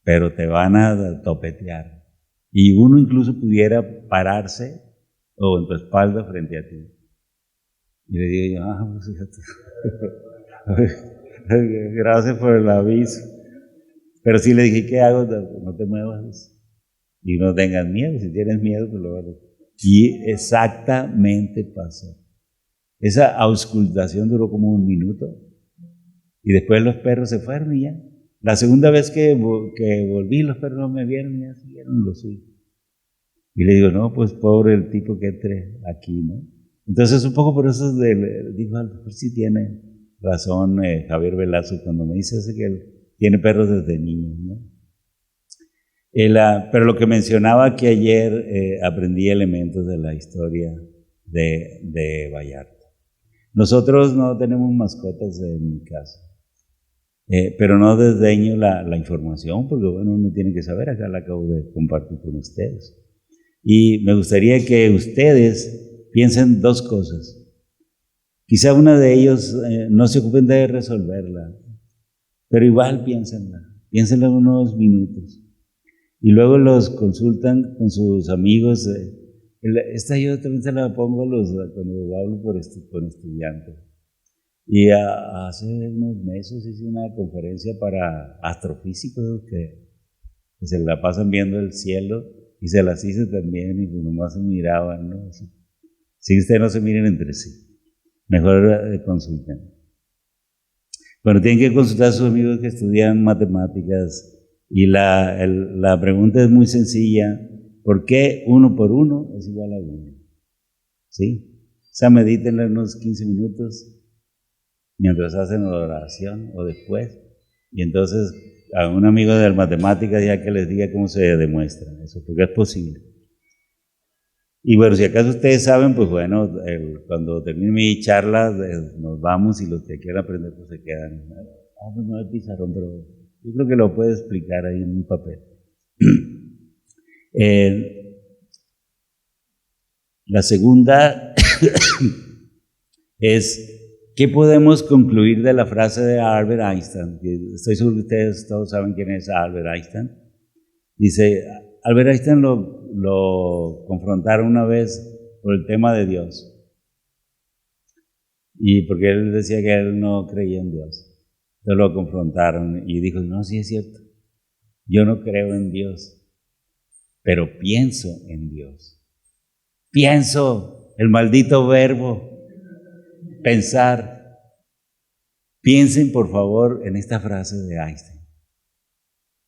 pero te van a topetear. Y uno incluso pudiera pararse o en tu espalda frente a ti. Y le digo yo, pues fíjate, gracias por el aviso. Pero sí le dije, ¿qué hago? No te muevas. Y no tengas miedo, si tienes miedo, pues lo vas a hacer. Y exactamente pasó. Esa auscultación duró como 1 minuto y después los perros se fueron y ya. La segunda vez que volví, los perros no me vieron y ya siguieron lo suyo. Y le digo, no, pues pobre el tipo que entre aquí, ¿no? Entonces un poco por eso digo, a lo mejor sí tiene razón Javier Velasco cuando me dice que él tiene perros desde niño, ¿no? Pero lo que mencionaba que ayer aprendí elementos de la historia de Vallarta. Nosotros no tenemos mascotas en mi casa. Pero no desdeño la información, porque bueno, uno tiene que saber, acá la acabo de compartir con ustedes. Y me gustaría que ustedes piensen dos cosas. Quizá una de ellos no se ocupen de resolverla, pero igual piénsenla unos minutos. Y luego los consultan con sus amigos. Esta yo también se la pongo cuando hablo con estudiantes. Y hace unos meses hice una conferencia para astrofísicos que se la pasan viendo el cielo, y se las hice también y nomás se miraban, ¿no? Si ustedes no se miren entre sí, mejor consulten. Bueno, tienen que consultar a sus amigos que estudian matemáticas, y la pregunta es muy sencilla: ¿por qué 1 por 1 es igual a 1? ¿Sí? O sea, medítenla unos 15 minutos mientras hacen la oración o después, y entonces a un amigo de las matemáticas ya que les diga cómo se demuestra eso, porque es posible. Y bueno, si acaso ustedes saben, pues bueno, cuando termine mi charla nos vamos, y los que quieran aprender pues se quedan. Pues no hay pizarrón, pero yo creo que lo puedo explicar ahí en un papel. La segunda es: ¿qué podemos concluir de la frase de Albert Einstein? Estoy seguro que ustedes todos saben quién es Albert Einstein. Dice, Albert Einstein lo confrontaron una vez por el tema de Dios. Y porque él decía que él no creía en Dios. Entonces lo confrontaron y dijo, no, sí es cierto, yo no creo en Dios, pero pienso en Dios. Pienso, el maldito verbo. Pensar. Piensen por favor en esta frase de Einstein,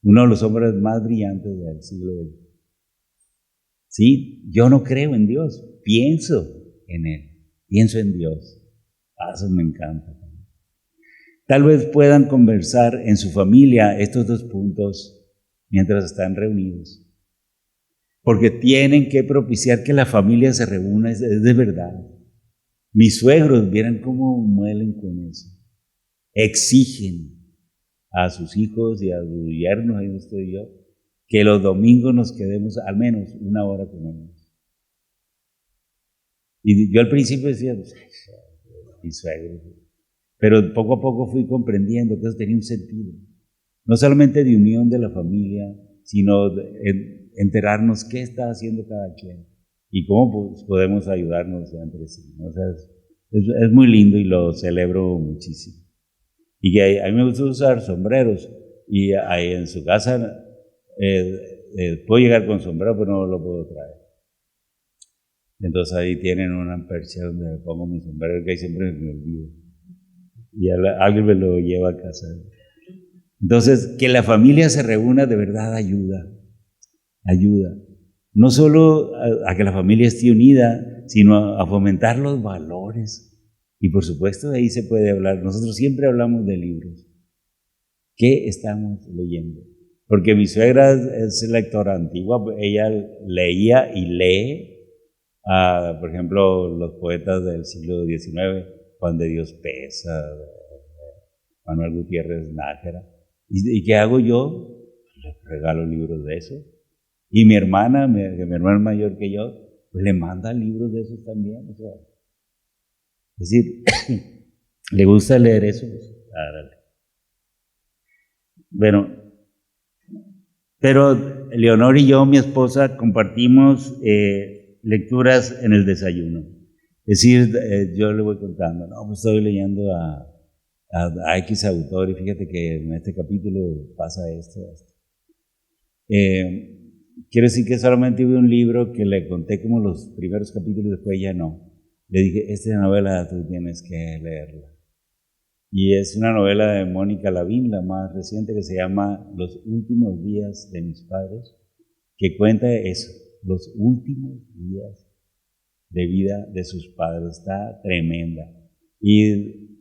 uno de los hombres más brillantes del siglo XX. Sí, yo no creo en Dios, pienso en Él, pienso en Dios. Eso me encanta. Tal vez puedan conversar en su familia estos dos puntos mientras están reunidos, porque tienen que propiciar que la familia se reúna, es de verdad. Mis suegros, vieran cómo muelen con eso. Exigen a sus hijos y a sus yernos, ahí estoy yo, que los domingos nos quedemos al menos 1 hora con ellos. Y yo al principio decía, mis suegros, pero poco a poco fui comprendiendo que eso tenía un sentido. No solamente de unión de la familia, sino de enterarnos qué está haciendo cada quien y cómo podemos ayudarnos entre sí. O sea, es muy lindo y lo celebro muchísimo. Y que a mí me gusta usar sombreros, y ahí en su casa puedo llegar con sombrero, pero no lo puedo traer. Entonces ahí tienen una percha donde me pongo mi sombrero, que ahí siempre me olvido. Y alguien me lo lleva a casa. Entonces, que la familia se reúna de verdad ayuda. No solo a que la familia esté unida, sino a fomentar los valores. Y por supuesto, de ahí se puede hablar. Nosotros siempre hablamos de libros. ¿Qué estamos leyendo? Porque mi suegra es lectora antigua, ella leía y lee, por ejemplo, los poetas del siglo XIX, Juan de Dios Pesa, Manuel Gutiérrez Nájera. ¿Y qué hago yo? Le regalo libros de eso. Y mi hermana, que mi hermana es mayor que yo, pues le manda libros de esos también. O sea, es decir, ¿le gusta leer eso? Bueno, pero Leonor y yo, mi esposa, compartimos lecturas en el desayuno. Es decir, yo le voy contando, no, pues estoy leyendo a X autor y fíjate que en este capítulo pasa esto. Quiero decir que solamente hubo un libro que le conté como los primeros capítulos, después ya no. Le dije, esta novela tú tienes que leerla. Y es una novela de Mónica Lavín, la más reciente, que se llama Los últimos días de mis padres, que cuenta eso, los últimos días de vida de sus padres. Está tremenda. Y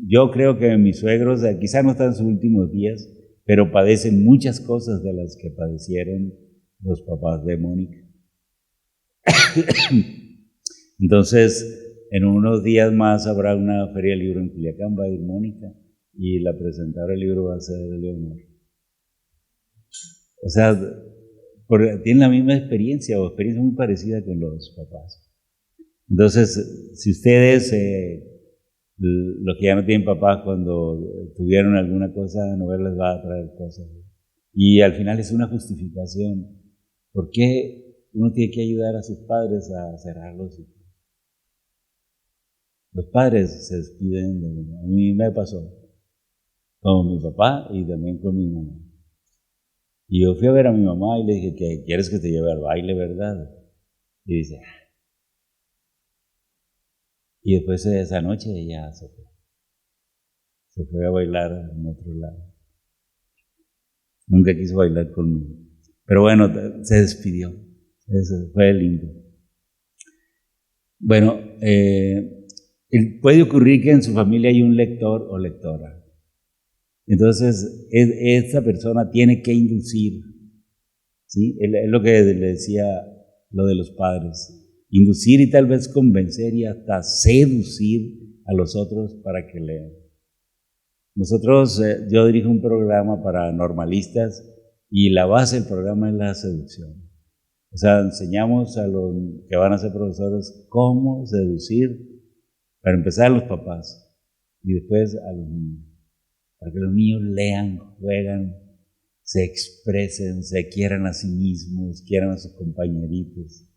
yo creo que mis suegros quizás no están en sus últimos días, pero padecen muchas cosas de las que padecieron los papás de Mónica. Entonces, en unos días más habrá una feria del libro en Culiacán, va a ir Mónica, y la presentadora del libro va a ser Leonor. O sea, tienen la misma experiencia o experiencia muy parecida con los papás. Entonces, si ustedes, los que ya no tienen papás, cuando tuvieron alguna cosa, no les va a traer cosas. Y al final es una justificación. ¿Por qué uno tiene que ayudar a sus padres a cerrar los ciclos? Los padres se despiden de mí. A mí me pasó con mi papá y también con mi mamá. Y yo fui a ver a mi mamá y le dije, ¿qué quieres que te lleve al baile, verdad? Y dice, y después de esa noche ella se fue. Se fue a bailar en otro lado. Nunca quiso bailar conmigo. Pero bueno, se despidió. Eso fue lindo. Bueno, puede ocurrir que en su familia hay un lector o lectora. Entonces, esta persona tiene que inducir, ¿sí? Es lo que le decía lo de los padres. Inducir y tal vez convencer y hasta seducir a los otros para que lean. Nosotros, yo dirijo un programa para normalistas y la base del programa es la seducción. O sea, enseñamos a los que van a ser profesores cómo seducir, para empezar a los papás y después a los niños. Para que los niños lean, juegan, se expresen, se quieran a sí mismos, quieran a sus compañeritos.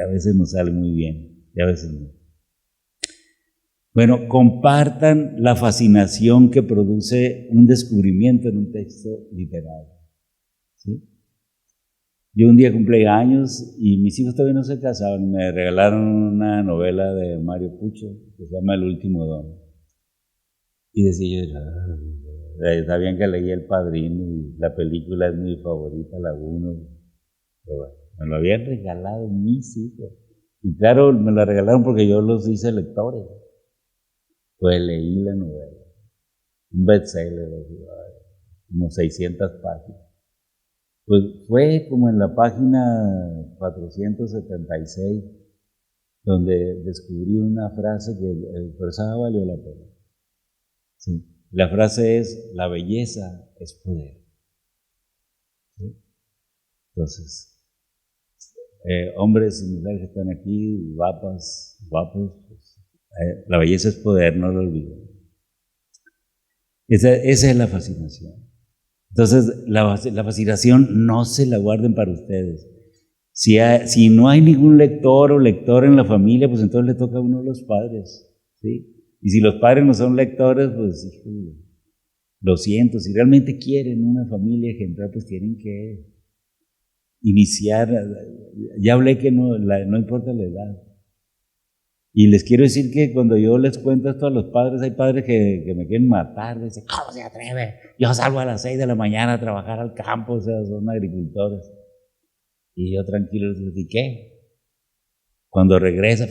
A veces nos sale muy bien y a veces no. Bueno, compartan la fascinación que produce un descubrimiento en un texto literario. ¿Sí? Yo un día cumplí años y mis hijos todavía no se casaban. Me regalaron una novela de Mario Puzo que se llama El último don. Y decía yo, sabían que leía El Padrino y la película es mi favorita, la 1. Pero bueno, me lo habían regalado mis hijos. Y claro, me la regalaron porque yo los hice lectores. Pues leí la novela, un bestseller, como 600 páginas. Pues fue como en la página 476 donde descubrí una frase que el personaje valió la pena. Sí. La frase es, la belleza es poder. ¿Sí? Entonces, hombres y mujeres que están aquí, guapas, guapos, pues, la belleza es poder, no lo olviden. Esa es la fascinación. Entonces, la fascinación no se la guarden para ustedes. Si no hay ningún lector o lectora en la familia, pues entonces le toca a uno de los padres, ¿sí? Y si los padres no son lectores, pues lo siento, si realmente quieren una familia ejemplar, pues tienen que iniciar. Ya hablé que no importa la edad. Y les quiero decir que cuando yo les cuento esto a los padres, hay padres que me quieren matar, dicen, ¿cómo se atreve? Yo salgo a las 6 de la mañana a trabajar al campo, o sea, son agricultores. Y yo tranquilo les digo, ¿y qué? Cuando regreso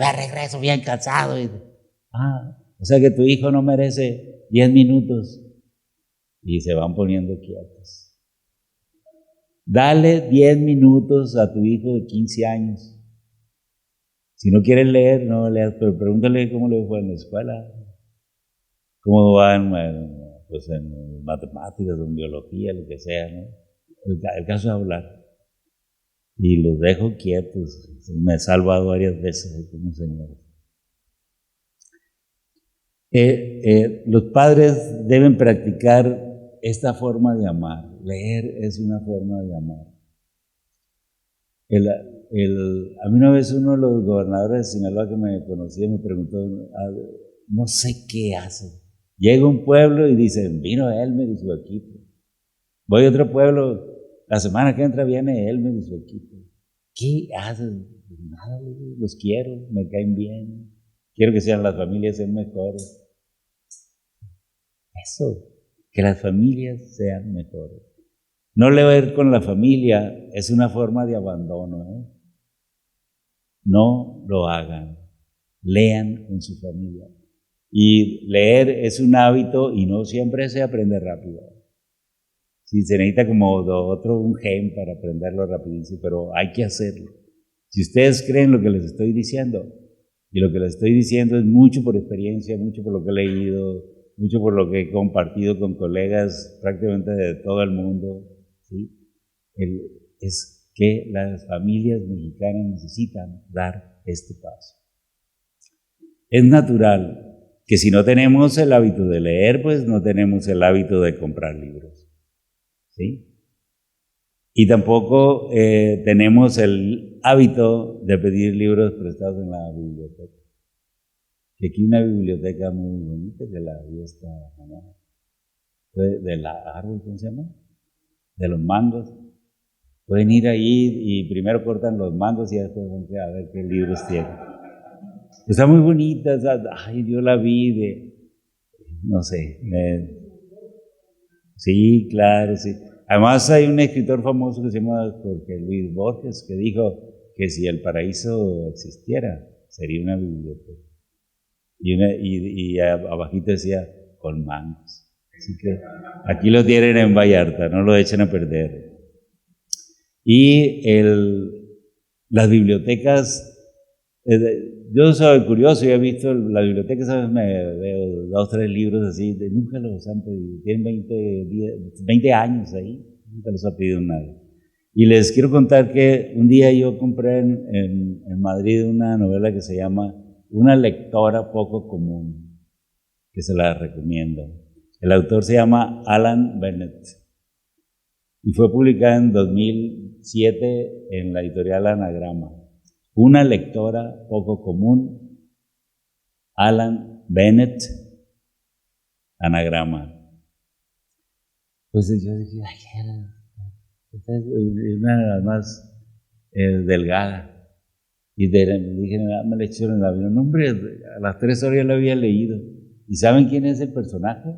bien cansado. Y, o sea que tu hijo no merece 10 minutos. Y se van poniendo quietos. Dale 10 minutos a tu hijo de 15 años. Si no quieres leer, no leas, pero pregúntale cómo le fue en la escuela. Cómo van, pues en matemáticas, en biología, lo que sea, ¿no? El caso es hablar. Y los dejo quietos. Me he salvado varias veces como señor. Los padres deben practicar esta forma de amar. Leer es una forma de amar. A mí una vez uno de los gobernadores de Sinaloa que me conocía me preguntó, no sé qué hace. Llega a un pueblo y dice, vino Elmer y su equipo. Voy a otro pueblo, la semana que entra viene Elmer y su equipo. ¿Qué hacen? Nada, los quiero, me caen bien. Quiero que las familias sean mejores. Eso, que las familias sean mejores. No leer con la familia es una forma de abandono, ¿eh? No lo hagan. Lean con su familia. Y leer es un hábito y no siempre se aprende rápido. Sí, se necesita como un gen para aprenderlo rapidísimo, pero hay que hacerlo. Si ustedes creen lo que les estoy diciendo, y lo que les estoy diciendo es mucho por experiencia, mucho por lo que he leído, mucho por lo que he compartido con colegas prácticamente de todo el mundo, ¿sí? Es que las familias mexicanas necesitan dar este paso. Es natural que si no tenemos el hábito de leer, pues no tenemos el hábito de comprar libros, ¿sí? Y tampoco tenemos el hábito de pedir libros prestados en la biblioteca. Que aquí una biblioteca muy bonita que la vi esta mañana. De la árbol, ¿cómo se llama? De los mangos. Pueden ir ahí y primero cortan los mangos y después van a ver qué libros tienen. Está muy bonita, ay, yo la vi no sé. Sí, claro, sí. Además hay un escritor famoso que se llama Jorge Luis Borges que dijo que si el paraíso existiera, sería una biblioteca. Y abajito decía, con mangos. Así que aquí lo tienen en Vallarta, no lo echen a perder. Y las bibliotecas, yo soy curioso y he visto las bibliotecas, ¿sabes? Me veo 2 o 3 libros así, nunca los han pedido, tienen 20 años ahí, nunca los ha pedido nadie. Y les quiero contar que un día yo compré en Madrid una novela que se llama Una lectora poco común, que se la recomiendo. El autor se llama Alan Bennett y fue publicada en 2007 en la editorial Anagrama. Una lectora poco común, Alan Bennett, Anagrama. Pues yo dije, esta es una más delgada. Y dije, me la echaron en el avión. No, hombre, a las 3 horas ya lo había leído. ¿Y saben quién es el personaje?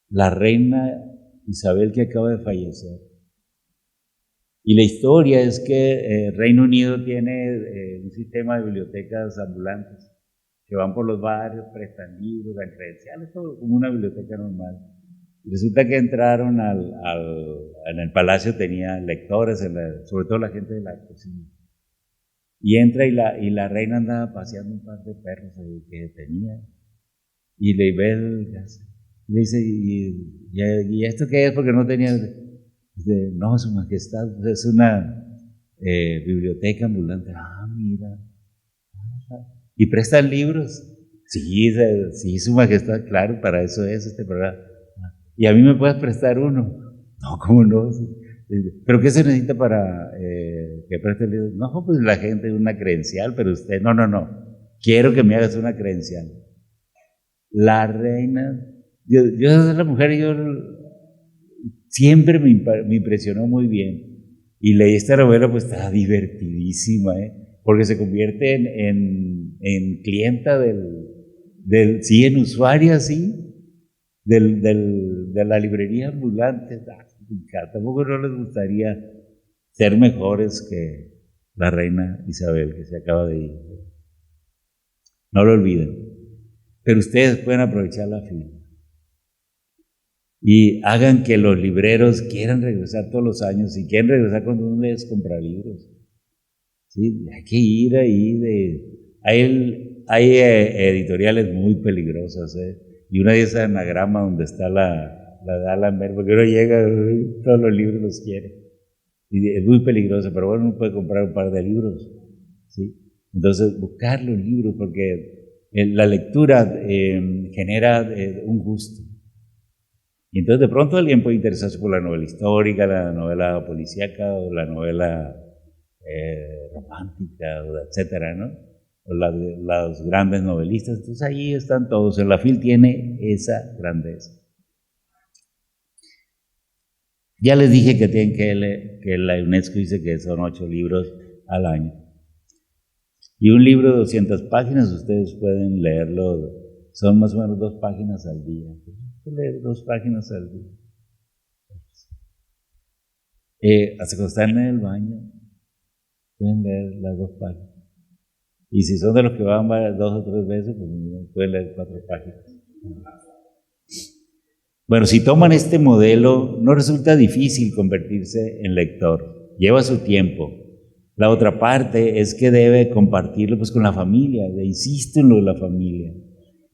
La reina Isabel, que acaba de fallecer. Y la historia es que Reino Unido tiene un sistema de bibliotecas ambulantes que van por los barrios, prestan libros, dan credenciales, todo como una biblioteca normal. Y resulta que entraron en el palacio, tenía lectores, sobre todo la gente de la cocina. Y entra y la reina andaba paseando un par de perros que tenía. Y le ve y le dice, ¿y esto qué es? Porque no tenía. Dice, no, Su Majestad, es una biblioteca ambulante. Ah, mira. ¿Y prestan libros? Sí, Su Majestad, claro, para eso es este programa. ¿Y a mí me puedes prestar uno? No, ¿cómo no? ¿Pero qué se necesita para que preste el libro? No, pues la gente una credencial, pero usted, no. Quiero que me hagas una credencial. La reina, yo la mujer, siempre me impresionó muy bien. Y leí esta novela, pues está divertidísima, porque se convierte en clienta sí, en usuaria, sí, de la librería ambulante. Tampoco no les gustaría ser mejores que la reina Isabel, que se acaba de ir. No lo olviden. Pero ustedes pueden aprovechar la fila. Y hagan que los libreros quieran regresar todos los años y quieren regresar cuando uno les compra libros. ¿Sí? Hay que ir ahí. Hay editoriales muy peligrosas, y una de esas Anagrama donde está la de Alan Bennett, porque uno llega, todos los libros los quiere. Y es muy peligroso, pero bueno, uno puede comprar un par de libros. ¿Sí? Entonces, buscar los libros, porque la lectura genera un gusto. Y entonces de pronto alguien puede interesarse por la novela histórica, la novela policíaca o la novela romántica, etcétera, ¿no? O los grandes novelistas. Entonces ahí están todos. La FIL tiene esa grandeza. Ya les dije que la UNESCO dice que son 8 libros al año. Y un libro de 200 páginas, ustedes pueden leerlo, son más o menos 2 páginas al día. Leer 2 páginas al día. Hasta cuando están en el baño, pueden leer las 2 páginas. Y si son de los que van 2 o 3 veces, pues pueden leer 4 páginas. Bueno, si toman este modelo, no resulta difícil convertirse en lector. Lleva su tiempo. La otra parte es que debe compartirlo pues con la familia. Insisto en lo de la familia.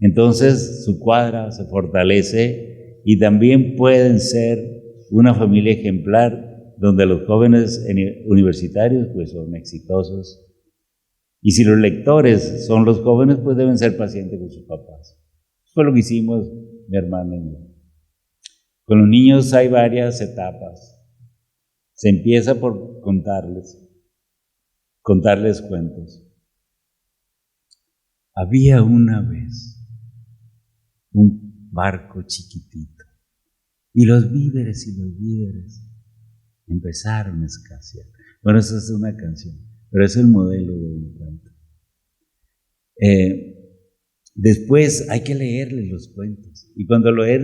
Entonces su cuadra se fortalece y también pueden ser una familia ejemplar donde los jóvenes universitarios pues son exitosos. Y si los lectores son los jóvenes, pues deben ser pacientes con sus papás. Fue lo que hicimos mi hermana y yo. Con los niños hay varias etapas. Se empieza por contarles cuentos. Había una vez un barco chiquitito y los víveres empezaron a escasear. Bueno, esa es una canción, pero es el modelo de un cuento. Después hay que leerles los cuentos. Y cuando lee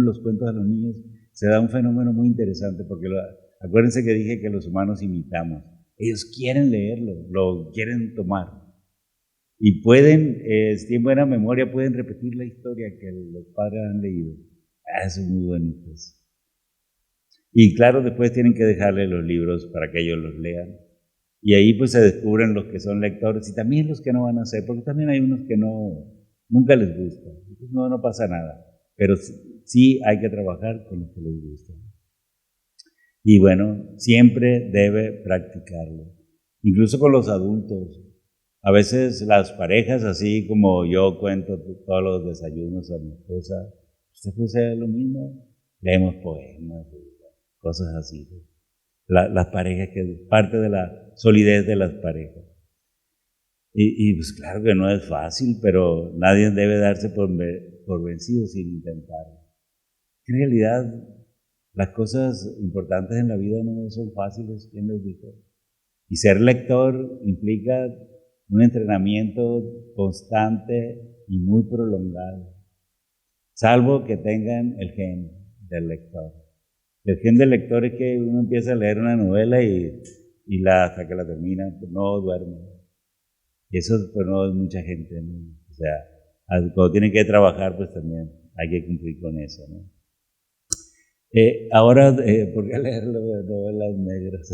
los cuentos a los niños, se da un fenómeno muy interesante, porque acuérdense que dije que los humanos imitamos. Ellos quieren leerlo, lo quieren tomar. Y pueden, si tienen buena memoria, pueden repetir la historia que los padres han leído. Eso es muy bonito. Y claro, después tienen que dejarle los libros para que ellos los lean. Y ahí pues se descubren los que son lectores y también los que no van a ser, porque también hay unos que nunca les gusta. No pasa nada, pero sí hay que trabajar con los que les gusta. Y bueno, siempre debe practicarlo, incluso con los adultos. A veces las parejas, así como yo cuento todos los desayunos a mi esposa, usted puede hacer lo mismo, leemos poemas, cosas así. Las parejas, que es parte de la solidez de las parejas. Y pues claro que no es fácil, pero nadie debe darse por vencido sin intentarlo. En realidad, las cosas importantes en la vida no son fáciles, ¿quién les dijo? Y ser lector implica un entrenamiento constante y muy prolongado, salvo que tengan el gen del lector. El gen del lector es que uno empieza a leer una novela y hasta que la termina, pues no duerme. Y eso pues no es mucha gente, ¿no? O sea, cuando tienen que trabajar, pues también hay que cumplir con eso, ¿no? Ahora, ¿por qué leer novelas negras?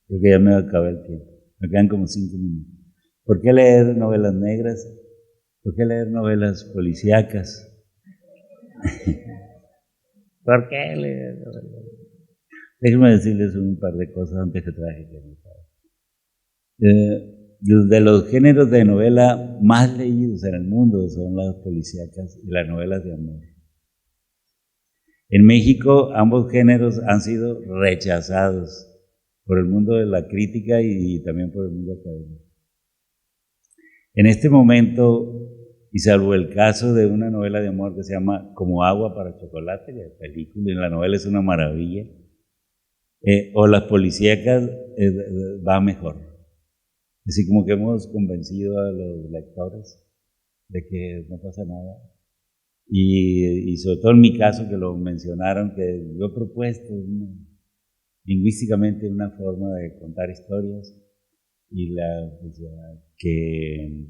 Creo que ya me acabé el tiempo. Me quedan como 5 minutos. ¿Por qué leer novelas negras? ¿Por qué leer novelas policíacas? ¿Por qué leer novelas negras? Déjenme decirles un par de cosas antes que traje que de los géneros de novela más leídos en el mundo son las policíacas y las novelas de amor. En México ambos géneros han sido rechazados por el mundo de la crítica y también por el mundo académico. En este momento, y salvo el caso de una novela de amor que se llama Como agua para chocolate, que es película, y la novela es una maravilla, o las policíacas va mejor. Así como que hemos convencido a los lectores de que no pasa nada. Y sobre todo en mi caso, que lo mencionaron, que yo he propuesto lingüísticamente una forma de contar historias y que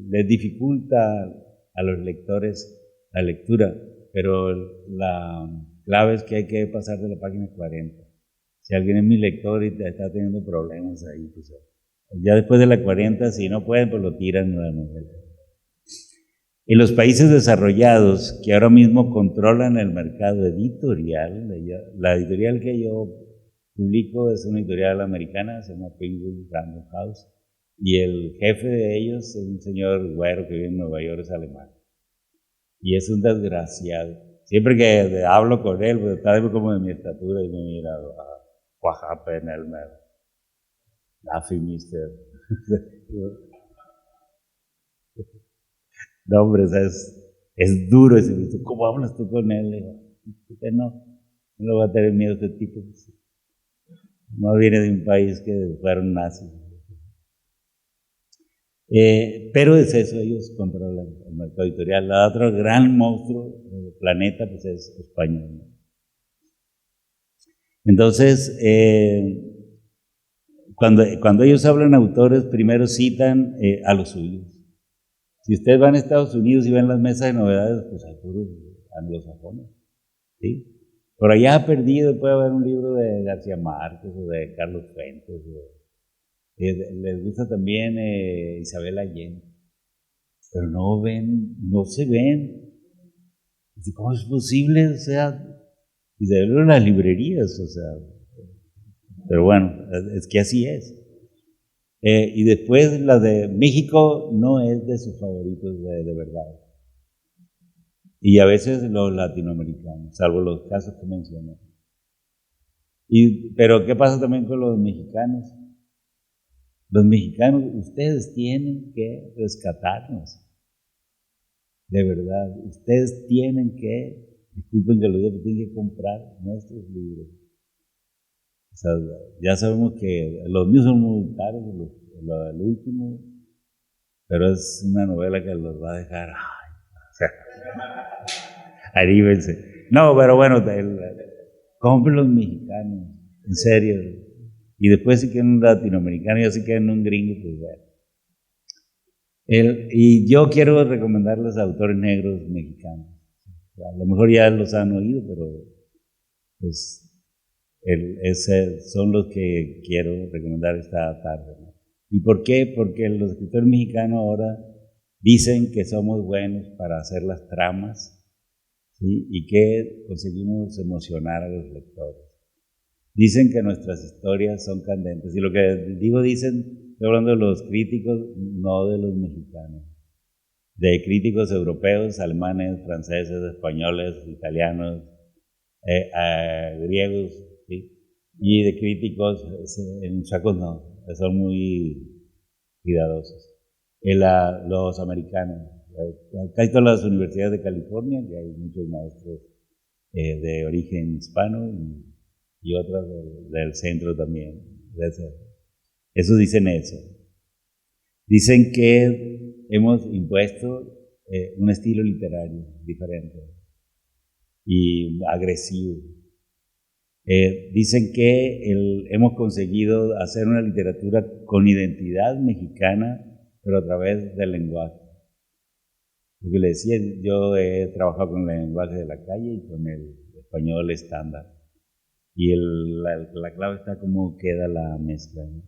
les dificulta a los lectores la lectura, pero la clave es que hay que pasar de la página 40. Si alguien es mi lector y está teniendo problemas ahí, pues ya después de la 40, si no pueden, pues lo tiran de la novela. En los países desarrollados, que ahora mismo controlan el mercado editorial, la editorial que yo publico es una editorial americana, se llama Penguin Random House, y el jefe de ellos es un señor güero que vive en Nueva York, es alemán. Y es un desgraciado. Siempre que hablo con él, pues está como de mi estatura y me mira, what happened, Elmer? Nothing, mister. No, hombre, o sea, es duro ese. ¿Cómo hablas tú con él? Le digo, no le va a tener miedo a este tipo. No viene de un país que fueron nazis. Pero es eso, ellos controlan el mercado editorial. La otra gran monstruo del planeta pues es español. Entonces, cuando ellos hablan autores, primero citan a los suyos. Si ustedes van a Estados Unidos y ven las mesas de novedades, pues hay puros anglosajones, ¿sí? Por allá perdido puede haber un libro de García Márquez o de Carlos Fuentes Les gusta también Isabel Allende, pero no se ven. ¿Cómo es posible? O sea, Isabel en las librerías, o sea, pero bueno, es que así es. Y después la de México no es de sus favoritos de verdad. Y a veces los latinoamericanos, salvo los casos que mencioné. Pero ¿qué pasa también con los mexicanos? Los mexicanos, ustedes tienen que rescatarnos. De verdad, ustedes tienen que, disculpen que lo diga, pero tienen que comprar nuestros libros. O sea, ya sabemos que los míos son muy caros, el último, pero es una novela que los va a dejar, o sea, aríbense. No, pero bueno, compren los mexicanos, en serio. Y después si quieren un latinoamericano, ya si quieren un gringo, pues bueno. Y yo quiero recomendarles a autores negros mexicanos. A lo mejor ya los han oído, pero pues son los que quiero recomendar esta tarde, ¿no? ¿Y por qué? Porque los escritores mexicanos ahora dicen que somos buenos para hacer las tramas, ¿sí? Y que conseguimos emocionar a los lectores. Dicen que nuestras historias son candentes. Y lo que digo dicen, estoy hablando de los críticos, no de los mexicanos. De críticos europeos, alemanes, franceses, españoles, italianos, griegos, ¿sí? Y de críticos, en sacos no, son muy cuidadosos. Los americanos, casi todas las universidades de California, que hay muchos maestros de origen hispano y otras del centro también. Eso dicen eso. Dicen que hemos impuesto un estilo literario diferente y agresivo. Dicen que hemos conseguido hacer una literatura con identidad mexicana, pero a través del lenguaje. Lo que le decía, yo he trabajado con el lenguaje de la calle y con el español estándar. Y la clave está cómo queda la mezcla, ¿no?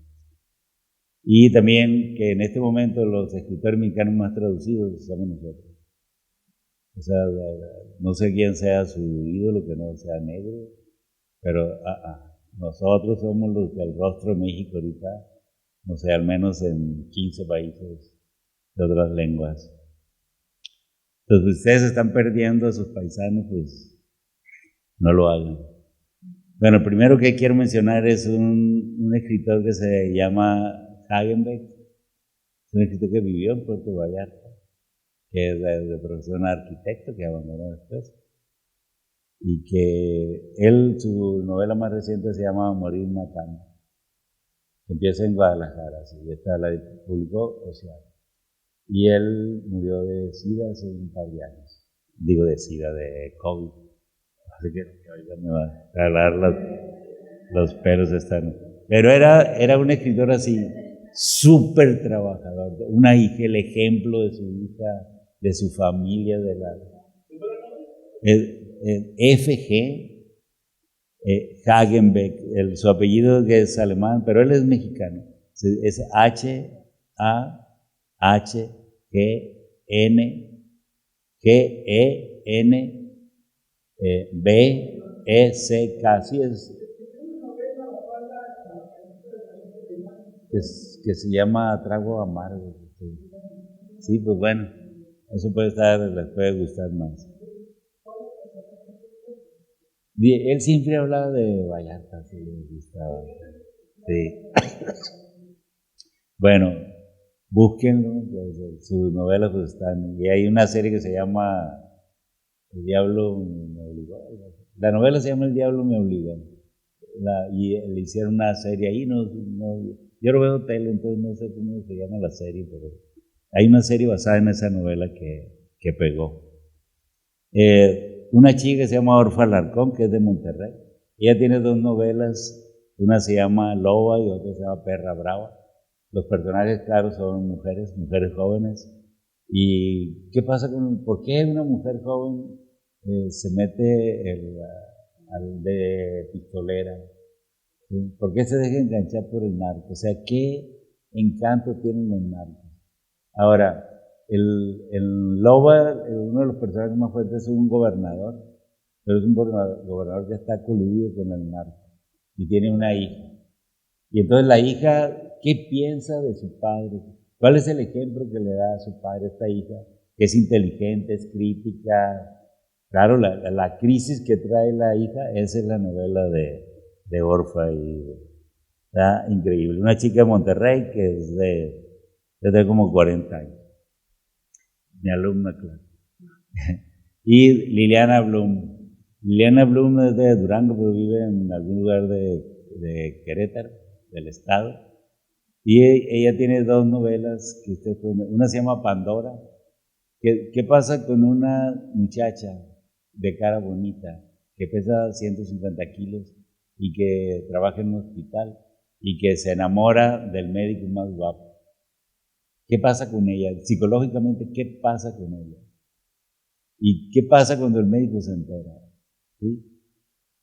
Y también que en este momento los escritores mexicanos más traducidos somos nosotros. O sea, no sé quién sea su ídolo, que no sea negro, pero nosotros somos los del rostro de México ahorita, no sé, al menos en 15 países de otras lenguas. Entonces, ustedes están perdiendo a sus paisanos, pues no lo hagan. Bueno, el primero que quiero mencionar es un escritor que se llama Hagenbeck. Es un escritor que vivió en Puerto Vallarta, que es de profesión arquitecto, que abandonó después. Y que su novela más reciente se llama Morir Matando. Empieza en Guadalajara, ¿sí? Esta la publicó Oceano. Y él murió de SIDA hace un par de años. Digo de SIDA, de COVID. Así que ahorita me va a jalar los pelos están. Pero era un escritor así, súper trabajador. El ejemplo de su hija, de su familia, F.G. Hagenbeck, su apellido que es alemán, pero él es mexicano. Es H-A-H-G-E-N-B-E-C-K. Así es. Que se llama Trago Amargo. Sí, pues bueno, eso les puede gustar más. Él siempre hablaba de Vallarta, sí, le gustaba. Sí. Bueno, búsquenlo, pues, sus novelas pues están. Y hay una serie que se llama El Diablo me obligó. La novela se llama El Diablo me obligó. Y le hicieron una serie ahí, yo no veo tele, entonces no sé cómo se llama la serie, pero hay una serie basada en esa novela que pegó. Una chica que se llama Orfa Alarcón, que es de Monterrey. Ella tiene 2 novelas, una se llama Loba y otra se llama Perra Brava. Los personajes, claro, son mujeres jóvenes. ¿Y qué pasa por qué una mujer joven se mete al de pistolera? ¿Sí? ¿Por qué se deja enganchar por el narco? O sea, ¿qué encanto tienen los narcos. Ahora, el Loba, uno de los personajes más fuertes, es un gobernador, pero es un gobernador que está coludido con el narco y tiene una hija. Y entonces la hija, ¿qué piensa de su padre? ¿Cuál es el ejemplo que le da a su padre a esta hija? Que es inteligente, es crítica. Claro, la crisis que trae la hija, esa es la novela de Orfa, y está increíble. Una chica de Monterrey que es de como 40 años. Mi alumna, claro. Y Liliana Blum. Liliana Blum es de Durango, pero vive en algún lugar de Querétaro, del estado. Y ella tiene dos novelas que usted puede... Una se llama Pandora. ¿Qué pasa con una muchacha de cara bonita que pesa 150 kilos y que trabaja en un hospital y que se enamora del médico más guapo? ¿Qué pasa con ella? Psicológicamente, ¿qué pasa con ella? ¿Y qué pasa cuando el médico se entera? ¿Sí?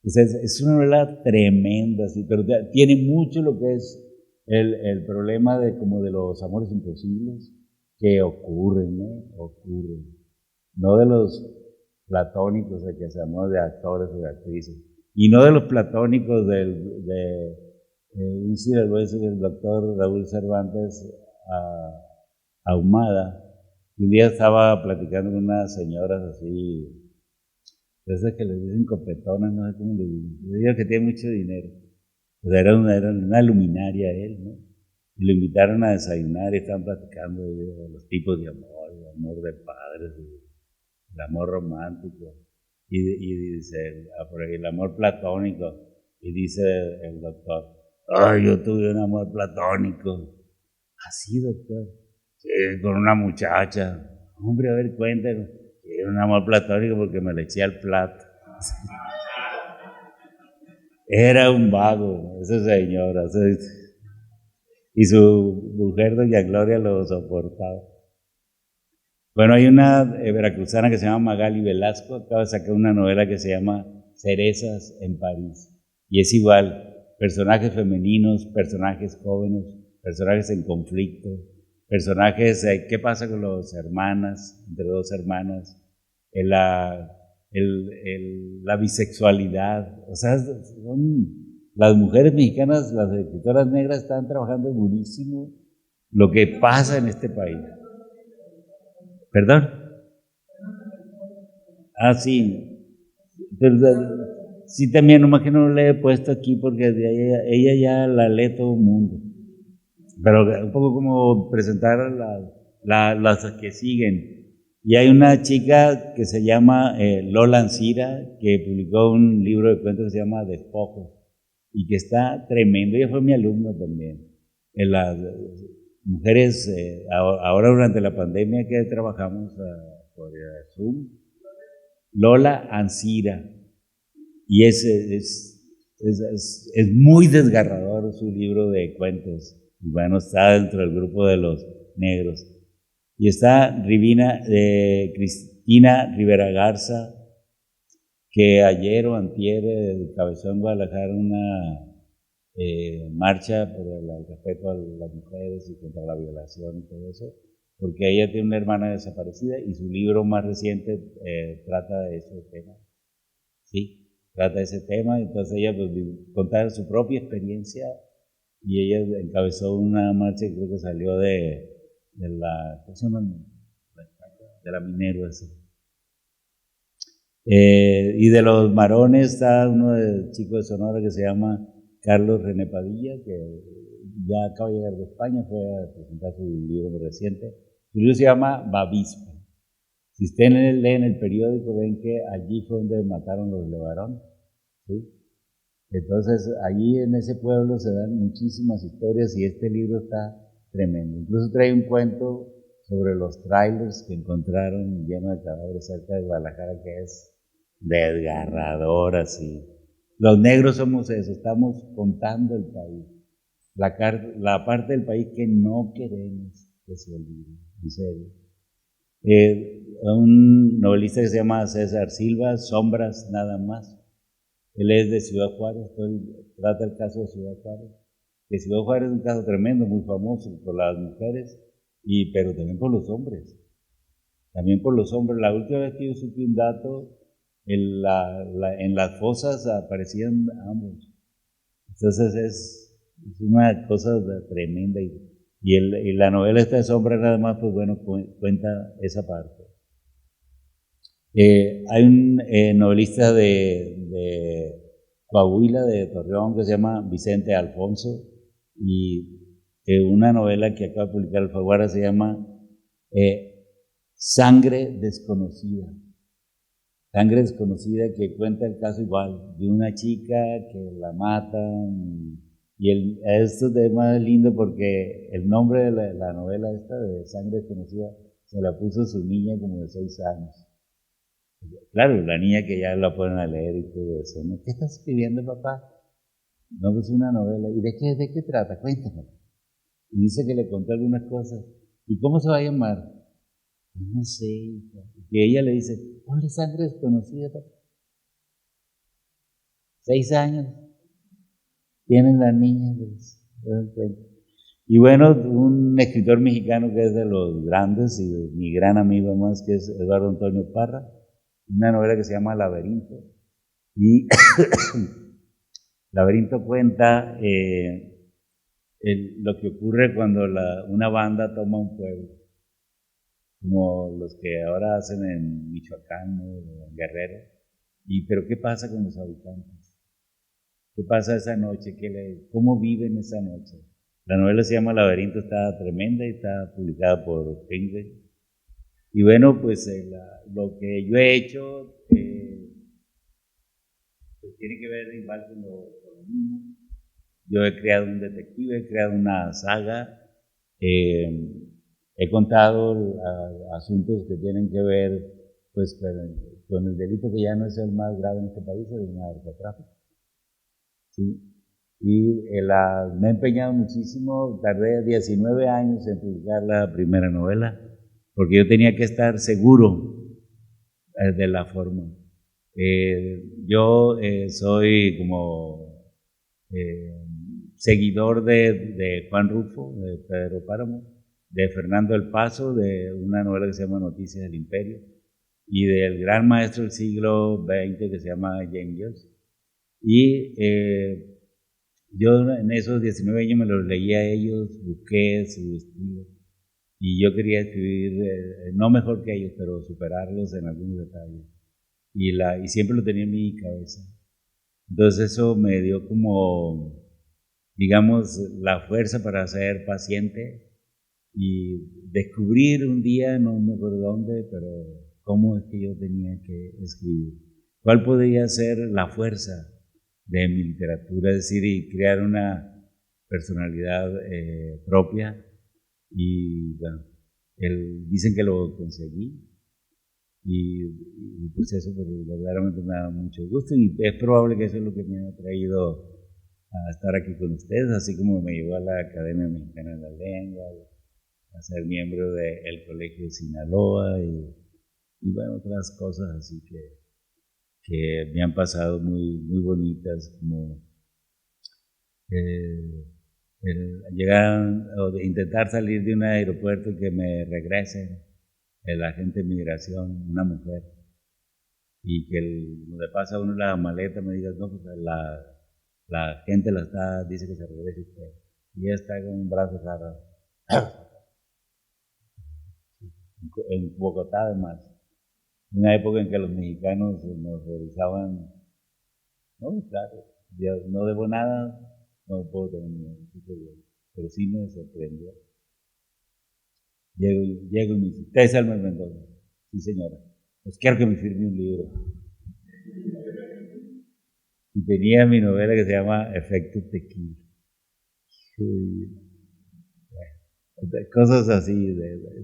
Es una novela tremenda, ¿sí? Pero tiene mucho lo que es el problema de los amores imposibles que ocurren, ¿no? Ocurren. No de los platónicos de que se amó de actores o de actrices. Y no de los platónicos del doctor Raúl Cervantes Ahumada. Un día estaba platicando con unas señoras así, esas que les dicen copetonas, no sé cómo le dicen. Yo digo que tiene mucho dinero. Pues era una luminaria él, ¿no? Y lo invitaron a desayunar y estaban platicando de los tipos de amor, el amor de padres, el amor romántico. Y dice, por ahí, el amor platónico. Y dice el doctor, ay, yo tuve un amor platónico. Así, doctor. Sí, con una muchacha. Hombre, a ver, cuéntanos. Era un amor platónico porque me le eché al plato. Era un vago, esa señora. Y su mujer, doña Gloria, lo soportaba. Bueno, hay una veracruzana que se llama Magali Velasco, acaba de sacar una novela que se llama Cerezas en París. Y es igual, personajes femeninos, personajes jóvenes, personajes en conflicto, personajes, ¿qué pasa con las hermanas, entre dos hermanas? La bisexualidad, o sea, las mujeres mexicanas, las escritoras negras están trabajando durísimo lo que pasa en este país. ¿Perdón? Ah, sí. Pero, sí, también, nomás que no le he puesto aquí porque ella ya la lee todo el mundo. Pero un poco como presentar las que siguen. Y hay una chica que se llama Lola Ancira, que publicó un libro de cuentos que se llama Despojos, y que está tremendo. Ella fue mi alumna también. En las mujeres, ahora durante la pandemia que trabajamos por Zoom, Lola Ancira. Y es muy desgarrador su libro de cuentos. Y bueno, está dentro del grupo de los negros. Y está Cristina Rivera Garza, que ayer o antier encabezó en Guadalajara una marcha por el respeto a las mujeres y contra la violación y todo eso, porque ella tiene una hermana desaparecida y su libro más reciente trata de ese tema. Sí, trata de ese tema. Entonces ella pues, contaba su propia experiencia y ella encabezó una marcha que creo que salió de la, ¿cómo se llama? De la Minerva. Y de los varones está uno de chico de Sonora que se llama Carlos René Padilla, que ya acaba de llegar de España, fue a presentar su libro reciente. Su libro se llama Bavispa. Si ustedes leen el periódico, ven que allí fue donde mataron los Levarón. ¿Sí? Entonces, allí en ese pueblo se dan muchísimas historias y este libro está tremendo. Incluso trae un cuento sobre los trailers que encontraron llenos de cadáveres cerca de Guadalajara, que es desgarrador así. Los negros somos eso, estamos contando el país. La parte del país que no queremos que se olvide, en serio. Un novelista que se llama César Silva, Sombras nada más. Él es de Ciudad Juárez, él trata el caso de Ciudad Juárez. que Ciudad Juárez es un caso tremendo, muy famoso por las mujeres, pero también por los hombres. También por los hombres. La última vez que yo supe un dato, en las fosas aparecían ambos. Entonces es una cosa tremenda. Y la novela esta de Sombra nada más, pues bueno, cuenta esa parte. Hay un novelista de Coahuila, de Torreón, que se llama Vicente Alfonso, y una novela que acaba de publicar Alfaguara se llama Sangre Desconocida. Sangre Desconocida, que cuenta el caso igual, de una chica que la matan. Y esto es más lindo porque el nombre de la novela esta, de Sangre Desconocida, se la puso su niña como de 6 años. Claro, la niña que ya la ponen a leer y todo eso, ¿no? ¿Qué estás escribiendo, papá? No, pues una novela. ¿Y de qué trata? Cuéntame. Y dice que le contó algunas cosas. ¿Y cómo se va a llamar? No sé, hija. Y ella le dice, ponle Sangre Desconocida, papá. 6 años tienen las niñas, pues. Y bueno, un escritor mexicano que es de los grandes y de mi gran amigo además, que es Eduardo Antonio Parra, una novela que se llama Laberinto. Y Laberinto cuenta lo que ocurre cuando una banda toma un pueblo, como los que ahora hacen en Michoacán o en Guerrero. Pero ¿qué pasa con los habitantes? ¿Qué pasa esa noche? ¿Cómo viven esa noche? La novela se llama Laberinto, está tremenda y está publicada por Penguin. Y bueno, pues lo que yo he hecho pues tiene que ver igual con lo mismo. Yo he creado un detective, he creado una saga, he contado asuntos que tienen que ver pues con el delito que ya no es el más grave en este país, el narcotráfico. ¿Sí? Y me he empeñado muchísimo, tardé 19 años en publicar la primera novela, porque yo tenía que estar seguro de la forma. Yo soy como seguidor de Juan Rulfo, de Pedro Páramo, de Fernando El Paso, de una novela que se llama Noticias del Imperio, y del gran maestro del siglo XX que se llama James Joyce. Y yo en esos 19 años me los leí a ellos, busqué su estilo, y yo quería escribir, no mejor que ellos, pero superarlos en algunos detalles. Y siempre lo tenía en mi cabeza. Entonces eso me dio como, digamos, la fuerza para ser paciente y descubrir un día, no me acuerdo dónde, pero cómo es que yo tenía que escribir. ¿Cuál podría ser la fuerza de mi literatura? Es decir, y crear una personalidad propia. Y bueno, dicen que lo conseguí. Y pues eso pues, verdaderamente me da mucho gusto y es probable que eso es lo que me ha traído a estar aquí con ustedes, así como me llevó a la Academia Mexicana de la Lengua, a ser miembro del Colegio de Sinaloa y bueno, otras cosas así que me han pasado muy, muy bonitas, como llegar o intentar salir de un aeropuerto y que me regresen el agente de migración, una mujer, y que le pasa a uno la maleta, me diga, no, pues la gente dice que se regrese usted. Y ella está con un brazo cerrado. En Bogotá, además. Una época en que los mexicanos nos revisaban, no, claro, yo no debo nada, no puedo tener miedo, pero sí me sorprendió. Llego y me dice, ¿usted es Elmer Mendoza? Sí, señora. Pues quiero que me firme un libro. Y tenía mi novela que se llama Efecto Tequila. Cosas así,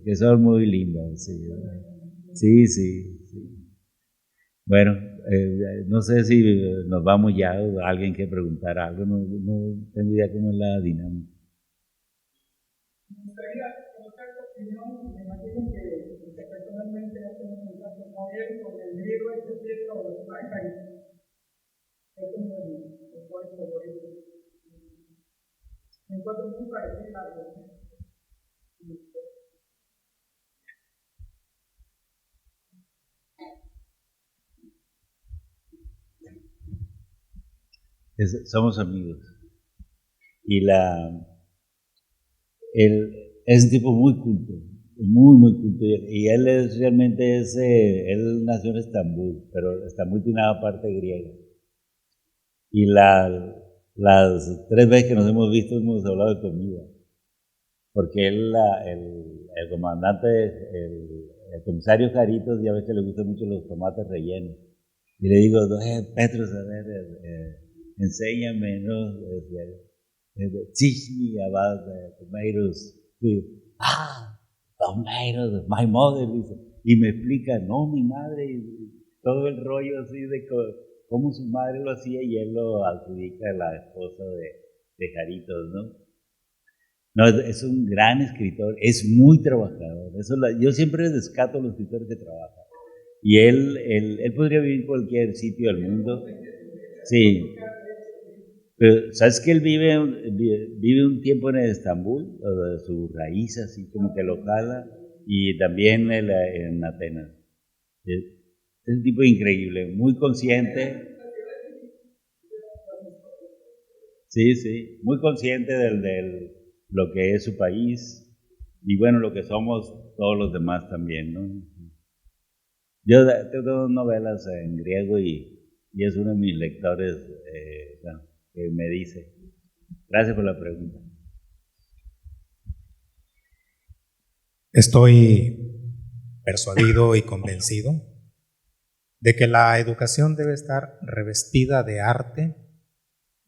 que son muy lindas. Sí, sí, sí. Bueno, no sé si nos vamos ya o alguien quiere preguntar algo, no tengo idea cómo es la dinámica. Me gustaría conocer tu opinión, me imagino que personalmente has tenido contacto con él, con el libro este texto de los Ángeles. Es uno de mis autores favoritos. Me encuentro muy parecida a la Somos amigos. Y él es un tipo muy culto, muy culto. Y él él nació en Estambul, pero Estambul tiene una parte griega. Y las 3 veces que nos hemos visto hemos hablado de comida. Porque el comandante, el comisario Caritos, ya ves que le gustan mucho los tomates rellenos. Y le digo, Petros, a ver, enséñame, ¿no? Teach me about the tomatoes. Tomatoes, my mother, dice. Y me explica, no, mi madre, y todo el rollo así de cómo su madre lo hacía y él lo adjudica a la esposa de Caritos, ¿no? No, es un gran escritor, es muy trabajador. Yo siempre descato a los escritores que trabajan. Y él podría vivir en cualquier sitio del mundo. Sí. Pero, ¿sabes que él vive un tiempo en Estambul? Su raíz así como que lo jala. Y también en Atenas. Es un tipo increíble, muy consciente. Sí, muy consciente del lo que es su país y bueno, lo que somos todos los demás también, ¿no? Yo tengo novelas en griego y es uno de mis lectores que me dice. Gracias por la pregunta. Estoy persuadido y convencido de que la educación debe estar revestida de arte,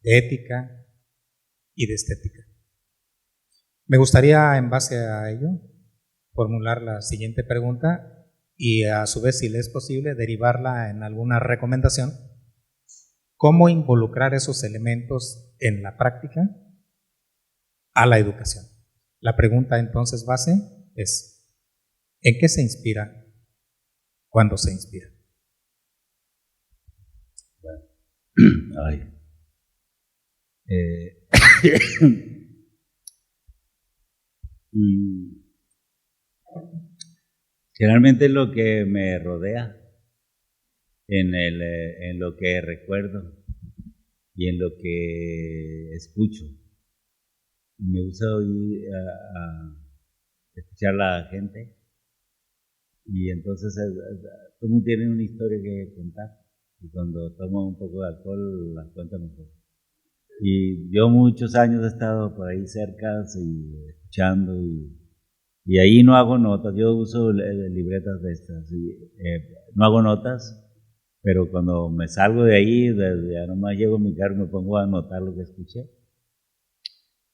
de ética y de estética. Me gustaría, en base a ello, formular la siguiente pregunta y a su vez, si le es posible, derivarla en alguna recomendación. ¿Cómo involucrar esos elementos en la práctica a la educación? La pregunta entonces base es, ¿en qué se inspira cuando se inspira? Ay. Generalmente lo que me rodea, en lo que recuerdo y en lo que escucho. Me gusta oír a escuchar a la gente y entonces todo mundo tiene una historia que contar y cuando toma un poco de alcohol la cuenta mejor. Y yo muchos años he estado por ahí cerca y escuchando y ahí no hago notas, yo uso libretas de estas, no hago notas, pero cuando me salgo de ahí, ya nomás llego a mi carro y me pongo a anotar lo que escuché.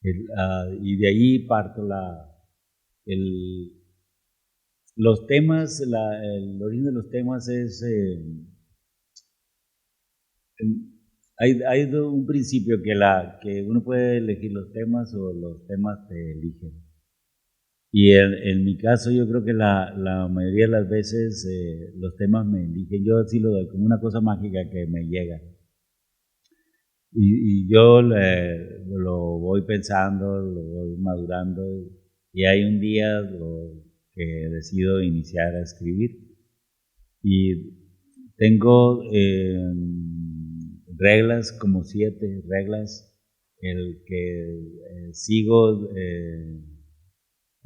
Y de ahí parto los temas, el origen de los temas es, hay un principio que uno puede elegir los temas o los temas te eligen. Y en mi caso yo creo que la mayoría de las veces los temas me eligen, yo sí lo doy como una cosa mágica que me llega. Y yo lo voy pensando, lo voy madurando y hay un día que decido iniciar a escribir y tengo reglas, como 7 reglas, el que sigo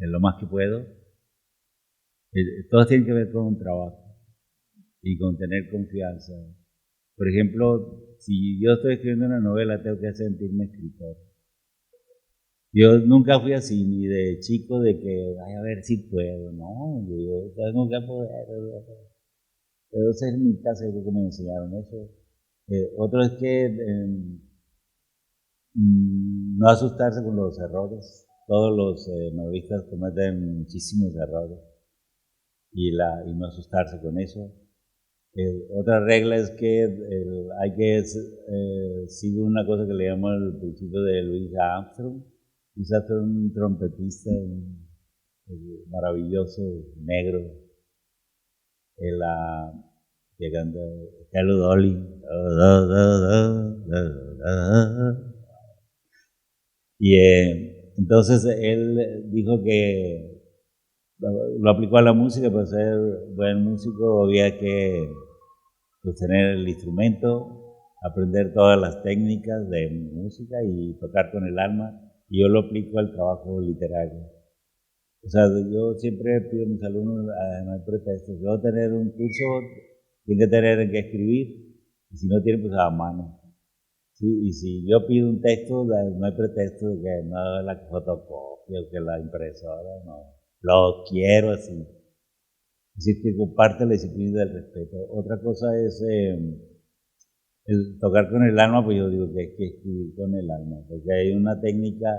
en lo más que puedo. Todas tienen que ver con un trabajo y con tener confianza. Por ejemplo, si yo estoy escribiendo una novela, tengo que sentirme escritor. Yo nunca fui así, ni de chico, de que, ay, a ver si puedo. No, yo tengo que poder. Pero esa es mi casa, yo creo que me enseñaron eso. Otro es que no asustarse con los errores. Todos los novelistas cometen muchísimos errores y no asustarse con eso. Otra regla es que hay que seguir una cosa que le llamo el principio de Louis Armstrong. Louis Armstrong, un trompetista maravilloso, negro, llegando Hello Dolly. Y entonces él dijo que lo aplicó a la música. Para ser buen músico había que pues, tener el instrumento, aprender todas las técnicas de música y tocar con el alma. Y yo lo aplico al trabajo literario. O sea, yo siempre pido a mis alumnos, no hay pretextos. Si voy a tener un curso, tienen que tener en qué escribir, y si no tienen, pues a mano. ¿Sí? Y si yo pido un texto, no hay pretexto de que no la fotocopia o que la impresora, no. Lo quiero así. Así que comparte la disciplina del respeto. Otra cosa es el tocar con el alma, pues yo digo que hay que escribir con el alma, porque hay una técnica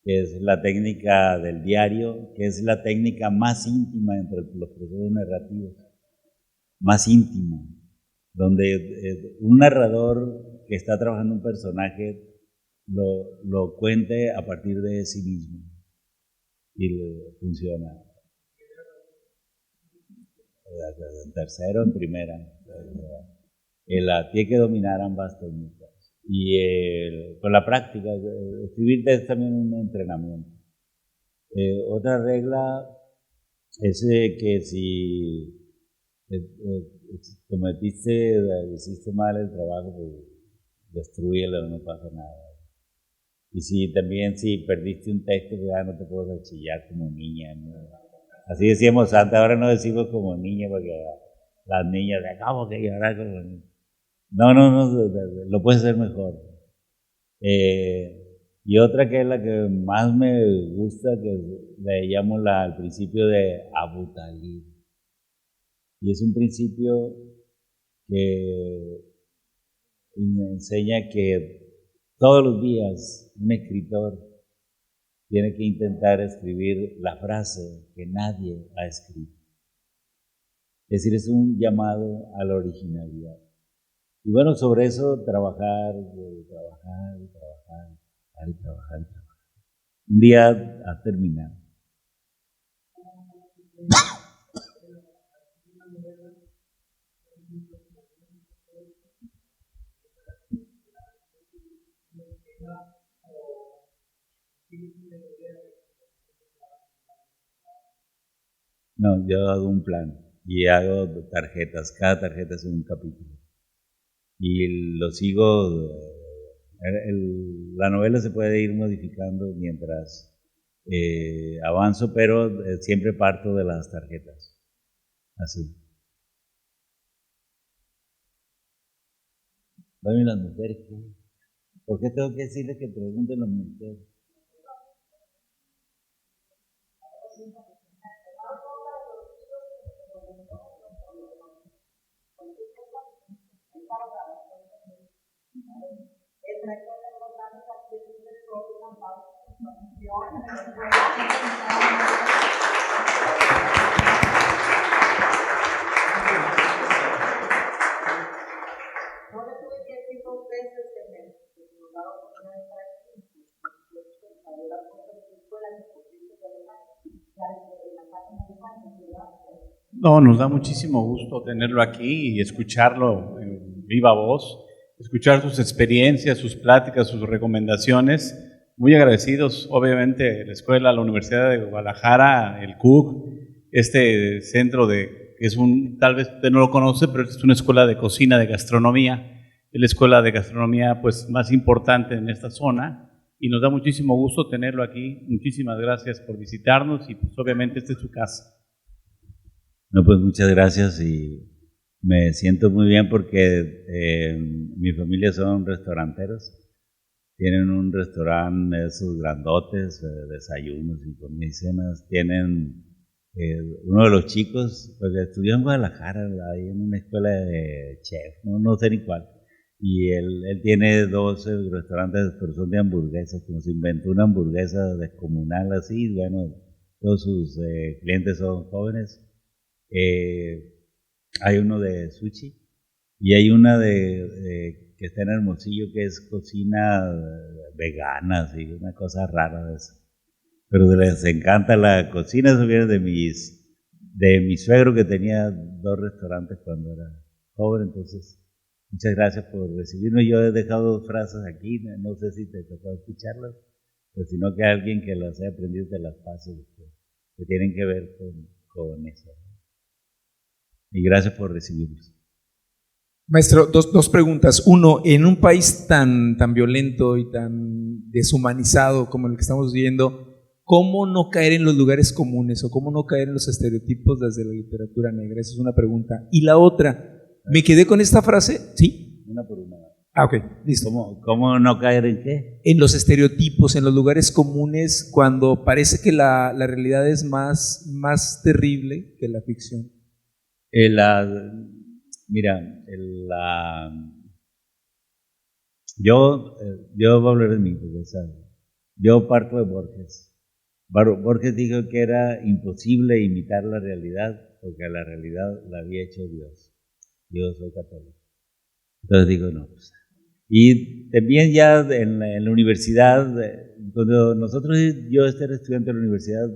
que es la técnica del diario, que es la técnica más íntima entre los procesos narrativos, más íntima, donde un narrador que está trabajando un personaje lo cuente a partir de sí mismo y funciona. En tercero, en primera. Tiene que dominar ambas técnicas. Y con la práctica, escribir es también un entrenamiento. Otra regla es que si hiciste mal el trabajo, pues destrúyelo, no pasa nada. Y si perdiste un texto, pues ya no te puedes chillar como niña, ¿no? Así decíamos antes, ahora no decimos como niña, porque las niñas, ¿cómo que llorar como niña? No, lo puedes hacer mejor. Y otra que es la que más me gusta, que le llamo al principio de Abu Talib. Y es un principio que me enseña que todos los días un escritor tiene que intentar escribir la frase que nadie ha escrito. Es decir, es un llamado a la originalidad. Y bueno, sobre eso trabajar. Un día a terminar. No, yo hago un plan y hago tarjetas. Cada tarjeta es un capítulo. Y lo sigo. La novela se puede ir modificando mientras avanzo, pero siempre parto de las tarjetas. Así. Bueno, y las mujeres, ¿por qué tengo que decirles que pregunten las mujeres? No, nos da muchísimo gusto tenerlo aquí y escucharlo en viva voz, escuchar sus experiencias, sus pláticas, sus recomendaciones. Muy agradecidos, obviamente, la escuela, la Universidad de Guadalajara, el CUG, este centro es tal vez usted no lo conoce, pero es una escuela de cocina, de gastronomía. Es la escuela de gastronomía pues, más importante en esta zona y nos da muchísimo gusto tenerlo aquí. Muchísimas gracias por visitarnos y pues obviamente esta es su casa. No, pues muchas gracias y me siento muy bien porque mi familia son restauranteros. Tienen un restaurante, esos grandotes, desayunos y comidas y cenas. Tienen uno de los chicos, pues estudió en Guadalajara, ahí en una escuela de chef, no sé ni cuál. Y él tiene 12 restaurantes, pero son de hamburguesas, como se inventó una hamburguesa descomunal así. Bueno, todos sus clientes son jóvenes. Hay uno de sushi y hay una que está en Hermosillo que es cocina vegana, así, una cosa rara de eso. Pero les encanta la cocina. Eso viene de mi suegro, que tenía 2 restaurantes cuando era joven. Entonces, muchas gracias por recibirnos. Yo he dejado 2 frases aquí, no sé si te tocó escucharlas. pues, sino que alguien que las haya aprendido te las pase, que tienen que ver con eso. Y gracias por recibirlos. Maestro, dos preguntas. Uno, en un país tan violento y tan deshumanizado como el que estamos viviendo, ¿cómo no caer en los lugares comunes o cómo no caer en los estereotipos desde la literatura negra? Esa es una pregunta. Y la otra, me quedé con esta frase, ¿sí? Una por una. Ok, listo. ¿Cómo no caer en qué? En los estereotipos, en los lugares comunes, cuando parece que la realidad es más terrible que la ficción. Mira, yo voy a hablar de mí, porque ¿sabes? Yo parto de Borges. Borges dijo que era imposible imitar la realidad, porque la realidad la había hecho Dios. Yo soy católico. Entonces digo, no. Pues. Y también ya en la universidad, cuando yo era estudiante de la universidad,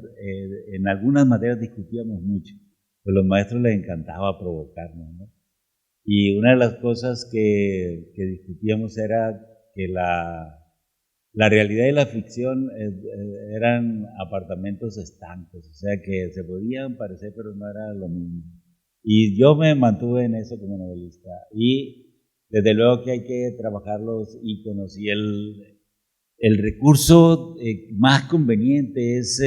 en algunas materias discutíamos mucho. Pues a los maestros les encantaba provocarnos, ¿no? Y una de las cosas que discutíamos era que la realidad y la ficción eran apartamentos estancos, o sea que se podían parecer pero no era lo mismo. Y yo me mantuve en eso como novelista. Y desde luego que hay que trabajar los íconos y el recurso más conveniente es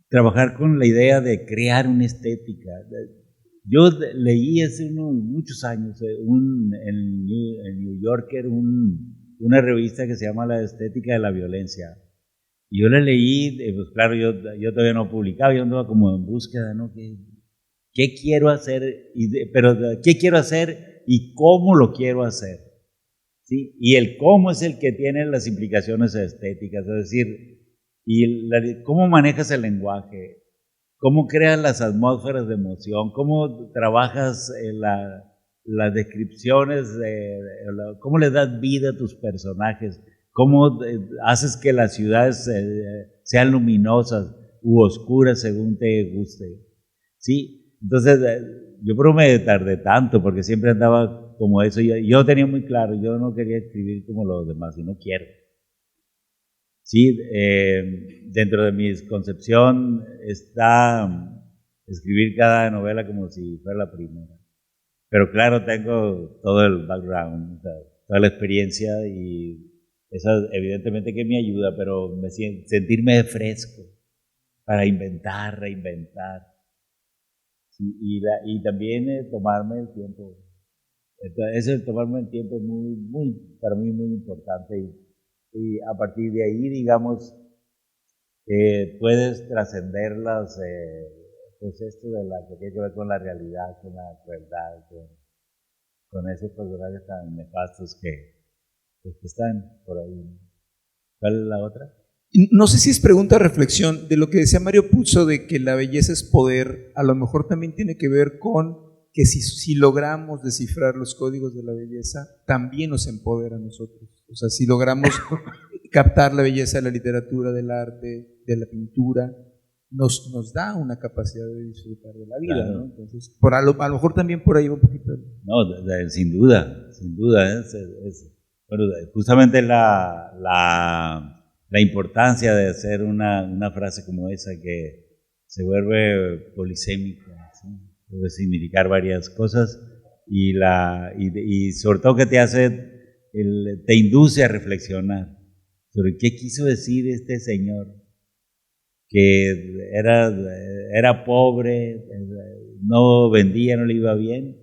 trabajar con la idea de crear una estética. Yo leí hace muchos años en New Yorker una revista que se llama La Estética de la Violencia. Y yo la leí, pues claro, yo todavía no publicaba, yo andaba como en búsqueda, ¿no? ¿Qué quiero hacer? Pero ¿qué quiero hacer y cómo lo quiero hacer? ¿Sí? Y el cómo es el que tiene las implicaciones estéticas, es decir, cómo manejas el lenguaje, cómo creas las atmósferas de emoción, cómo trabajas las descripciones, cómo le das vida a tus personajes, cómo haces que las ciudades sean luminosas u oscuras según te guste. ¿Sí? Entonces, yo creo que me tardé tanto porque siempre andaba como eso. Yo tenía muy claro, yo no quería escribir como los demás y no quiero. Sí, dentro de mi concepción está escribir cada novela como si fuera la primera. Pero claro, tengo todo el background, toda la experiencia y eso evidentemente que me ayuda, pero sentirme fresco para inventar, reinventar. Sí, y también tomarme el tiempo. Eso de tomarme el tiempo es para mí muy importante. Y a partir de ahí, digamos, puedes trascender pues esto de la que tiene que ver con la realidad, con la crueldad, con esos personajes tan nefastos que están por ahí. ¿Cuál es la otra? No sé si es pregunta o reflexión de lo que decía Mario Puzo de que la belleza es poder, a lo mejor también tiene que ver con que si logramos descifrar los códigos de la belleza, también nos empodera a nosotros. O sea, si logramos captar la belleza de la literatura, del arte, de la pintura, nos da una capacidad de disfrutar de la vida, claro. ¿No? Entonces, a lo mejor también por ahí va un poquito. No, sin duda. Bueno, justamente la importancia de hacer una frase como esa que se vuelve polisémica, ¿sí? Puede significar varias cosas y sobre todo que te induce a reflexionar sobre qué quiso decir este señor, que era pobre, no vendía, no le iba bien,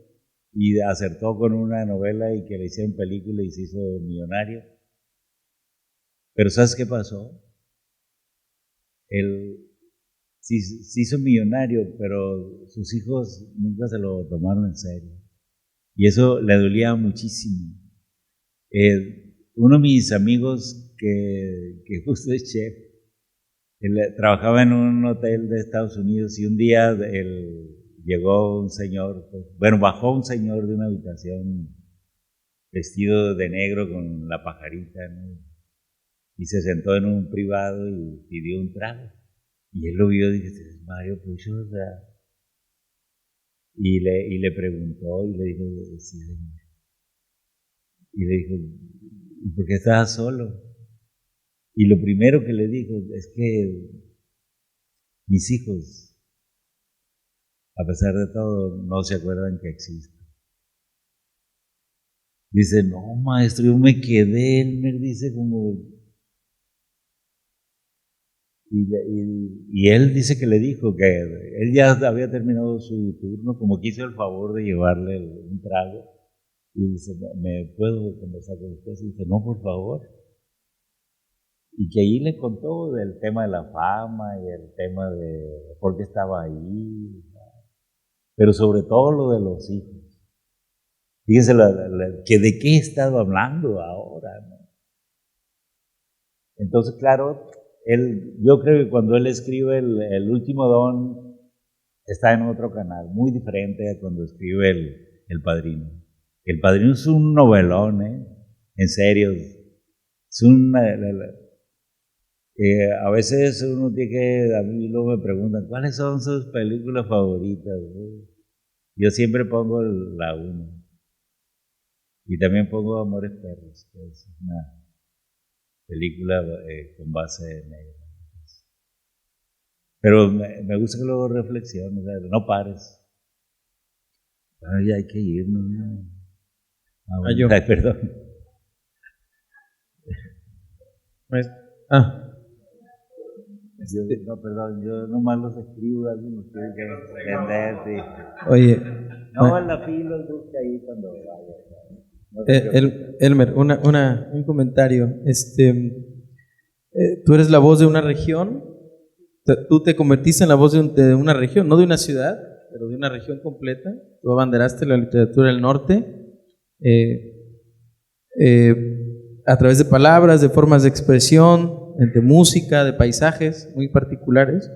y acertó con una novela y que le hicieron película y se hizo millonario. Pero ¿sabes qué pasó? Él se hizo millonario, pero sus hijos nunca se lo tomaron en serio. Y eso le dolía muchísimo. Uno de mis amigos que justo es chef, él trabajaba en un hotel de Estados Unidos y un día llegó un señor, bajó un señor de una habitación vestido de negro con la pajarita, ¿no? Y se sentó en un privado y pidió un trago. Y él lo vio y dice, Mario Puzo, o sea. Y le preguntó y le dijo, sí, señor. Y le dijo, ¿y por qué estabas solo? Y lo primero que le dijo es que mis hijos, a pesar de todo, no se acuerdan que existo. Dice, no, maestro, yo me quedé, Elmer, dice como... Y él dice que le dijo que él ya había terminado su turno, como que hizo el favor de llevarle un trago. Y dice, ¿me puedo conversar con usted? Y dice, no, por favor. Y que ahí le contó del tema de la fama y el tema de por qué estaba ahí, pero sobre todo lo de los hijos. Fíjense que de qué he estado hablando ahora, ¿no? Entonces, claro, yo creo que cuando él escribe el último don, está en otro canal, muy diferente a cuando escribe el Padrino. El Padrino es un novelón, en serio. Es a veces uno tiene que, a mí luego me preguntan, ¿cuáles son sus películas favoritas? Yo siempre pongo la 1. Y también pongo Amores Perros, que es una película con base negra. Pero me gusta que luego reflexiones, no pares. Ay, hay que irnos, ¿no? Bueno, ay, perdón. No, perdón, yo nomás los escribo, alguien los tiene que entender. Sí. Oye. No, en la fila los busca ahí cuando vaya. No Elmer, un comentario. Tú eres la voz de una región. Tú te convertiste en la voz de una región, no de una ciudad, pero de una región completa. Tú abanderaste la literatura del norte a través de palabras, de formas de expresión, de música, de paisajes muy particulares.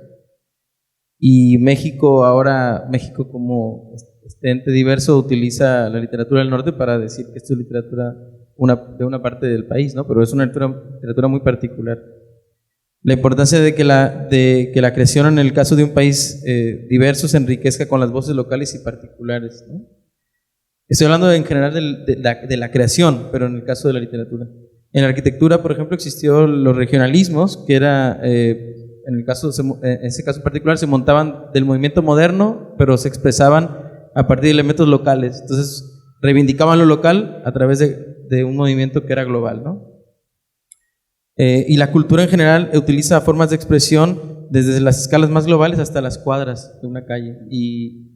Y México como ente diverso utiliza la literatura del norte para decir que esto es literatura de una parte del país, ¿no? Pero es una literatura muy particular. La importancia de que la creación en el caso de un país diverso se enriquezca con las voces locales y particulares, ¿no? Estoy hablando en general de la creación, pero en el caso de la literatura. En la arquitectura, por ejemplo, existió los regionalismos, que era, en ese caso particular, se montaban del movimiento moderno, pero se expresaban a partir de elementos locales. Entonces, reivindicaban lo local a través de un movimiento que era global, ¿no? Y la cultura en general utiliza formas de expresión desde las escalas más globales hasta las cuadras de una calle, y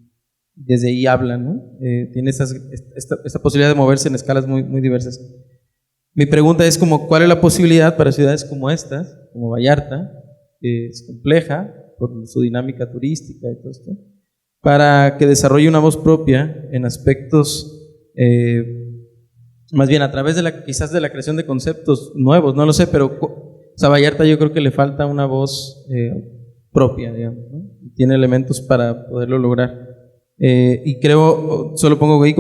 desde ahí hablan, ¿no? Tiene esta posibilidad de moverse en escalas muy, muy diversas. Mi pregunta es ¿cuál es la posibilidad para ciudades como estas, como Vallarta, que es compleja por su dinámica turística y todo esto, para que desarrolle una voz propia en aspectos, más bien a través quizás de la creación de conceptos nuevos, no lo sé, pero a Vallarta yo creo que le falta una voz propia, digamos, ¿no? Tiene elementos para poderlo lograr. Y creo, solo pongo ahí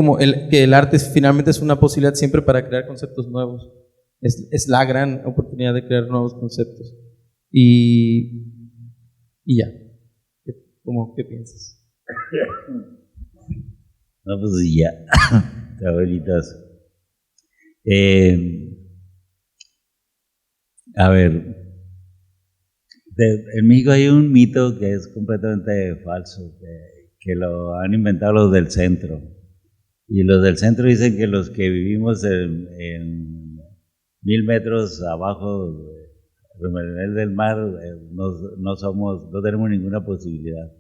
que el arte finalmente es una posibilidad siempre para crear conceptos nuevos. Es la gran oportunidad de crear nuevos conceptos. Y ya. ¿Qué piensas? No, pues ya. Está bonitazo. A ver, en México hay un mito que es completamente falso, que lo han inventado los del centro. Y los del centro dicen que los que vivimos en 1000 metros abajo del nivel del mar no tenemos ninguna posibilidad.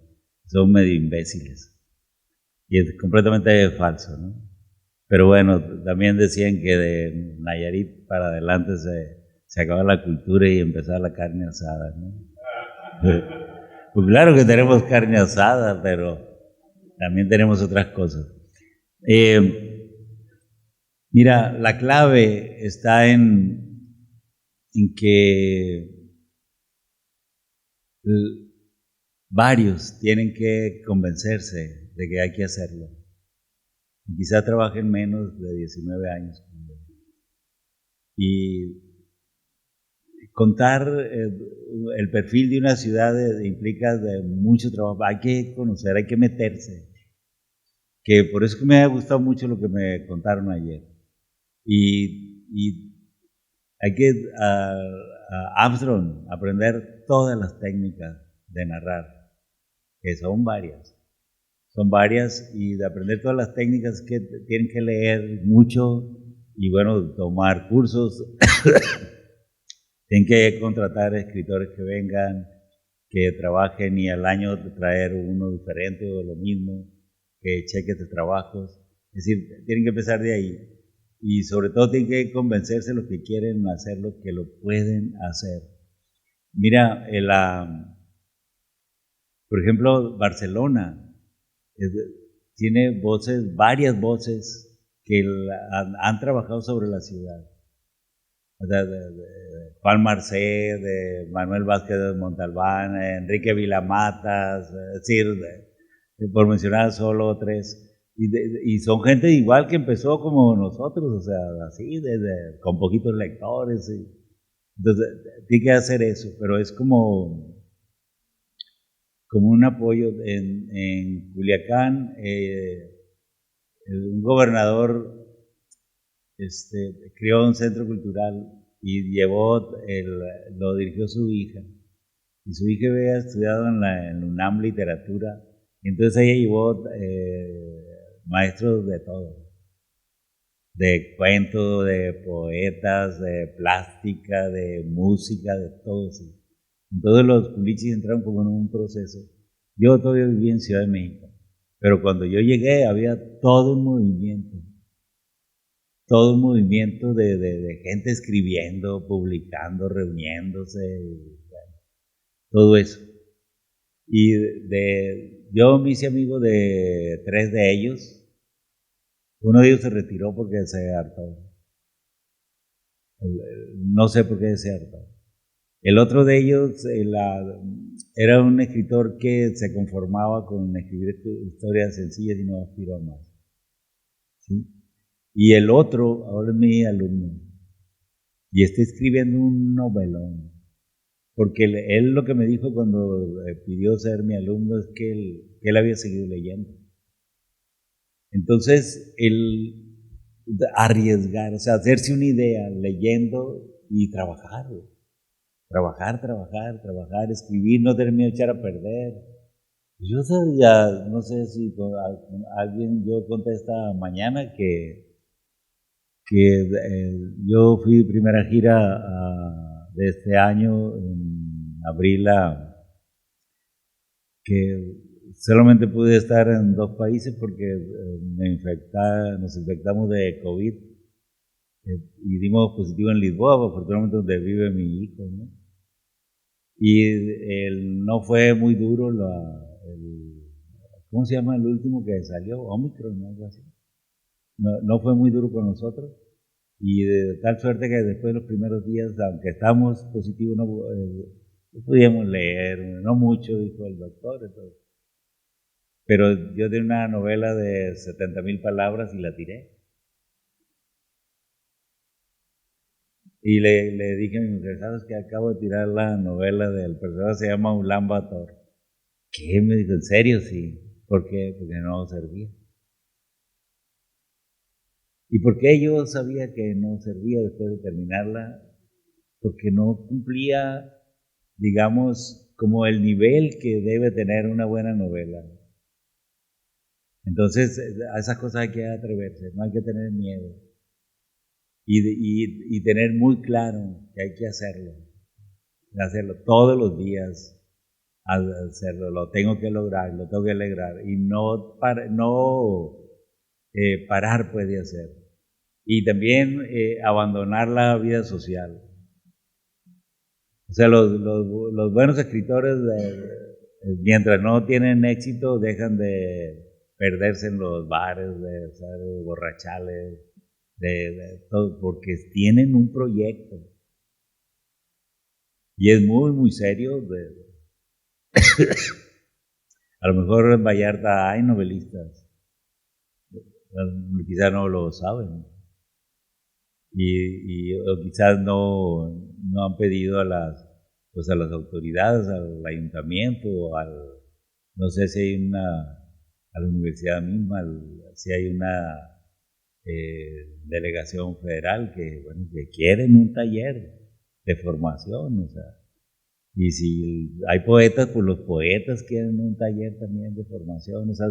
Son medio imbéciles. Y es completamente falso, ¿no? Pero bueno, también decían que de Nayarit para adelante se acaba la cultura y empezaba la carne asada, ¿no? Pues claro que tenemos carne asada, pero también tenemos otras cosas. Mira, la clave está en que varios tienen que convencerse de que hay que hacerlo. Quizá trabajen menos de 19 años. Y contar el perfil de una ciudad implica de mucho trabajo. Hay que conocer, hay que meterse. Que por eso que me ha gustado mucho lo que me contaron ayer. Y hay que Armstrong, aprender todas las técnicas de narrar, que son varias, y de aprender todas las técnicas que tienen que leer mucho y bueno, tomar cursos, tienen que contratar escritores que vengan, que trabajen y al año traer uno diferente o lo mismo, que cheques de trabajos, es decir, tienen que empezar de ahí y sobre todo tienen que convencerse los que quieren hacerlo que lo pueden hacer. Mira, por ejemplo, Barcelona tiene varias voces que han trabajado sobre la ciudad. De Juan Marcé, de Manuel Vázquez de Montalbán, Enrique Vilamatas, es decir, por mencionar solo tres. Y son gente igual que empezó como nosotros, o sea, así, con poquitos lectores. Entonces, tiene que hacer eso, pero es como un apoyo. En Culiacán, un gobernador creó un centro cultural y lo dirigió su hija. Y su hija había estudiado en la UNAM literatura, y entonces ella llevó maestros de todo, de cuento, de poetas, de plástica, de música, de todo eso. Entonces los culichis entraron como en un proceso. Yo todavía viví en Ciudad de México, pero cuando yo llegué había todo un movimiento de gente escribiendo, publicando, reuniéndose, bueno, todo eso. Y yo me hice amigo de 3 de ellos. Uno de ellos se retiró porque se hartó. No sé por qué se hartó. El otro de ellos era un escritor que se conformaba con escribir historias sencillas y no aspiró a más. ¿Sí? Y el otro ahora es mi alumno y está escribiendo un novelón, porque él lo que me dijo cuando pidió ser mi alumno es que él había seguido leyendo. Entonces, él arriesgar, o sea, hacerse una idea leyendo y trabajar, escribir, no tener miedo de echar a perder. Yo ya, no sé si alguien, yo conté esta mañana que yo fui primera gira de este año, en abril, que solamente pude estar en 2 países porque nos infectamos de COVID y dimos positivo en Lisboa, afortunadamente donde vive mi hijo, ¿no? Y no fue muy duro ¿cómo se llama el último que salió? Omicron, ¿no? Algo así. No fue muy duro con nosotros y de tal suerte que después de los primeros días, aunque estábamos positivos, no podíamos leer, no mucho, dijo el doctor. Entonces. Pero yo tenía una novela de 70,000 palabras y la tiré. Y le dije a mi mujer, ¿sabes que acabo de tirar la novela del personaje, se llama Ulan Bator? ¿Qué? Me dijo, ¿en serio? Sí. ¿Por qué? Porque no servía. ¿Y por qué yo sabía que no servía después de terminarla? Porque no cumplía, digamos, como el nivel que debe tener una buena novela. Entonces, a esas cosas hay que atreverse, no hay que tener miedo. Y tener muy claro que hay que hacerlo todos los días, hacerlo, lo tengo que lograr, y no parar puede hacer. Y también abandonar la vida social. O sea, los buenos escritores, mientras no tienen éxito, dejan de perderse en los bares, de ser borrachales, de todo, porque tienen un proyecto. Y es muy, muy serio. A lo mejor en Vallarta hay novelistas, quizás no lo saben. O quizás no han pedido a las autoridades, al ayuntamiento, no sé si hay a la universidad misma, si hay una delegación federal que quieren un taller de formación, o sea. Y si hay poetas, pues los poetas quieren un taller también de formación, o sea,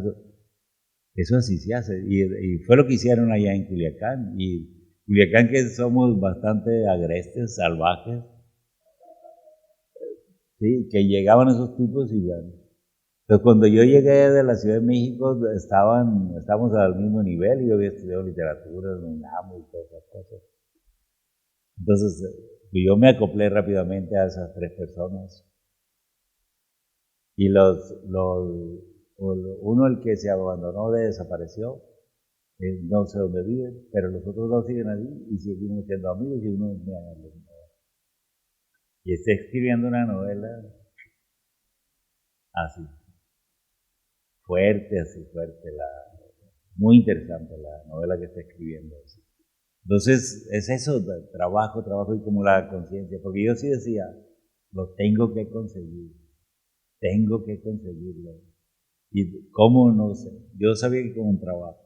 eso así se hace. Y fue lo que hicieron allá en Culiacán. Y Culiacán, que somos bastante agrestes, salvajes, ¿sí? Que llegaban esos tipos y bueno. Entonces, cuando yo llegué de la Ciudad de México, estábamos al mismo nivel y yo había estudiado literatura, UNAM y todas esas cosas. Entonces, yo me acoplé rápidamente a esas tres personas. Y uno, el que se abandonó, desapareció, no sé dónde vive, pero los otros dos siguen allí y seguimos siendo amigos y uno me abandonó. Y está escribiendo una novela así, fuerte, muy interesante la novela que está escribiendo. Así. Entonces, es eso, trabajo y como la conciencia, porque yo sí decía, lo tengo que conseguirlo. ¿Y cómo? No sé. Yo sabía que con un trabajo.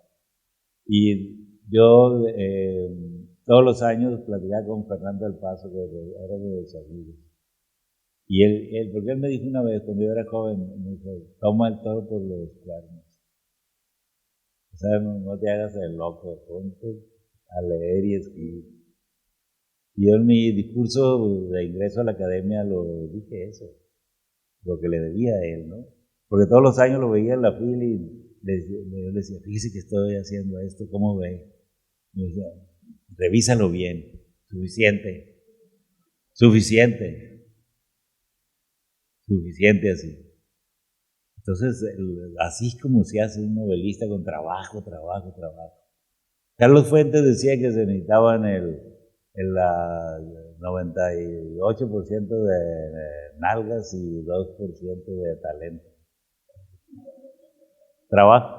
Y yo todos los años platicaba con Fernando del Paso, que era de los amigos. Y porque él me dijo una vez, cuando yo era joven, me dijo, toma el toro por los cuernos. O sea, no te hagas el loco, ponte a leer y escribir. Y yo en mi discurso de ingreso a la academia lo dije eso, lo que le debía a él, ¿no? Porque todos los años lo veía en la fila y le decía, fíjese que estoy haciendo esto, ¿cómo ve? Y me decía, revísalo bien, suficiente así. Entonces, así es como se hace un novelista con trabajo. Carlos Fuentes decía que se necesitaban el 98% de nalgas y 2% de talento. Trabajo.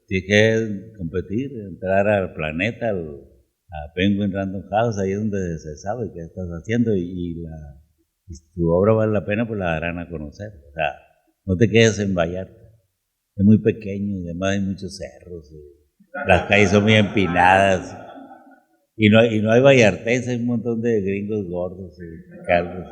Tienes que competir, entrar al planeta, a Penguin Random House, ahí es donde se sabe qué estás haciendo y si tu obra vale la pena, pues la darán a conocer. O sea, no te quedes en Vallarta, es muy pequeño y además hay muchos cerros, las calles son muy empinadas y no hay vallartenses, hay un montón de gringos gordos y calvos.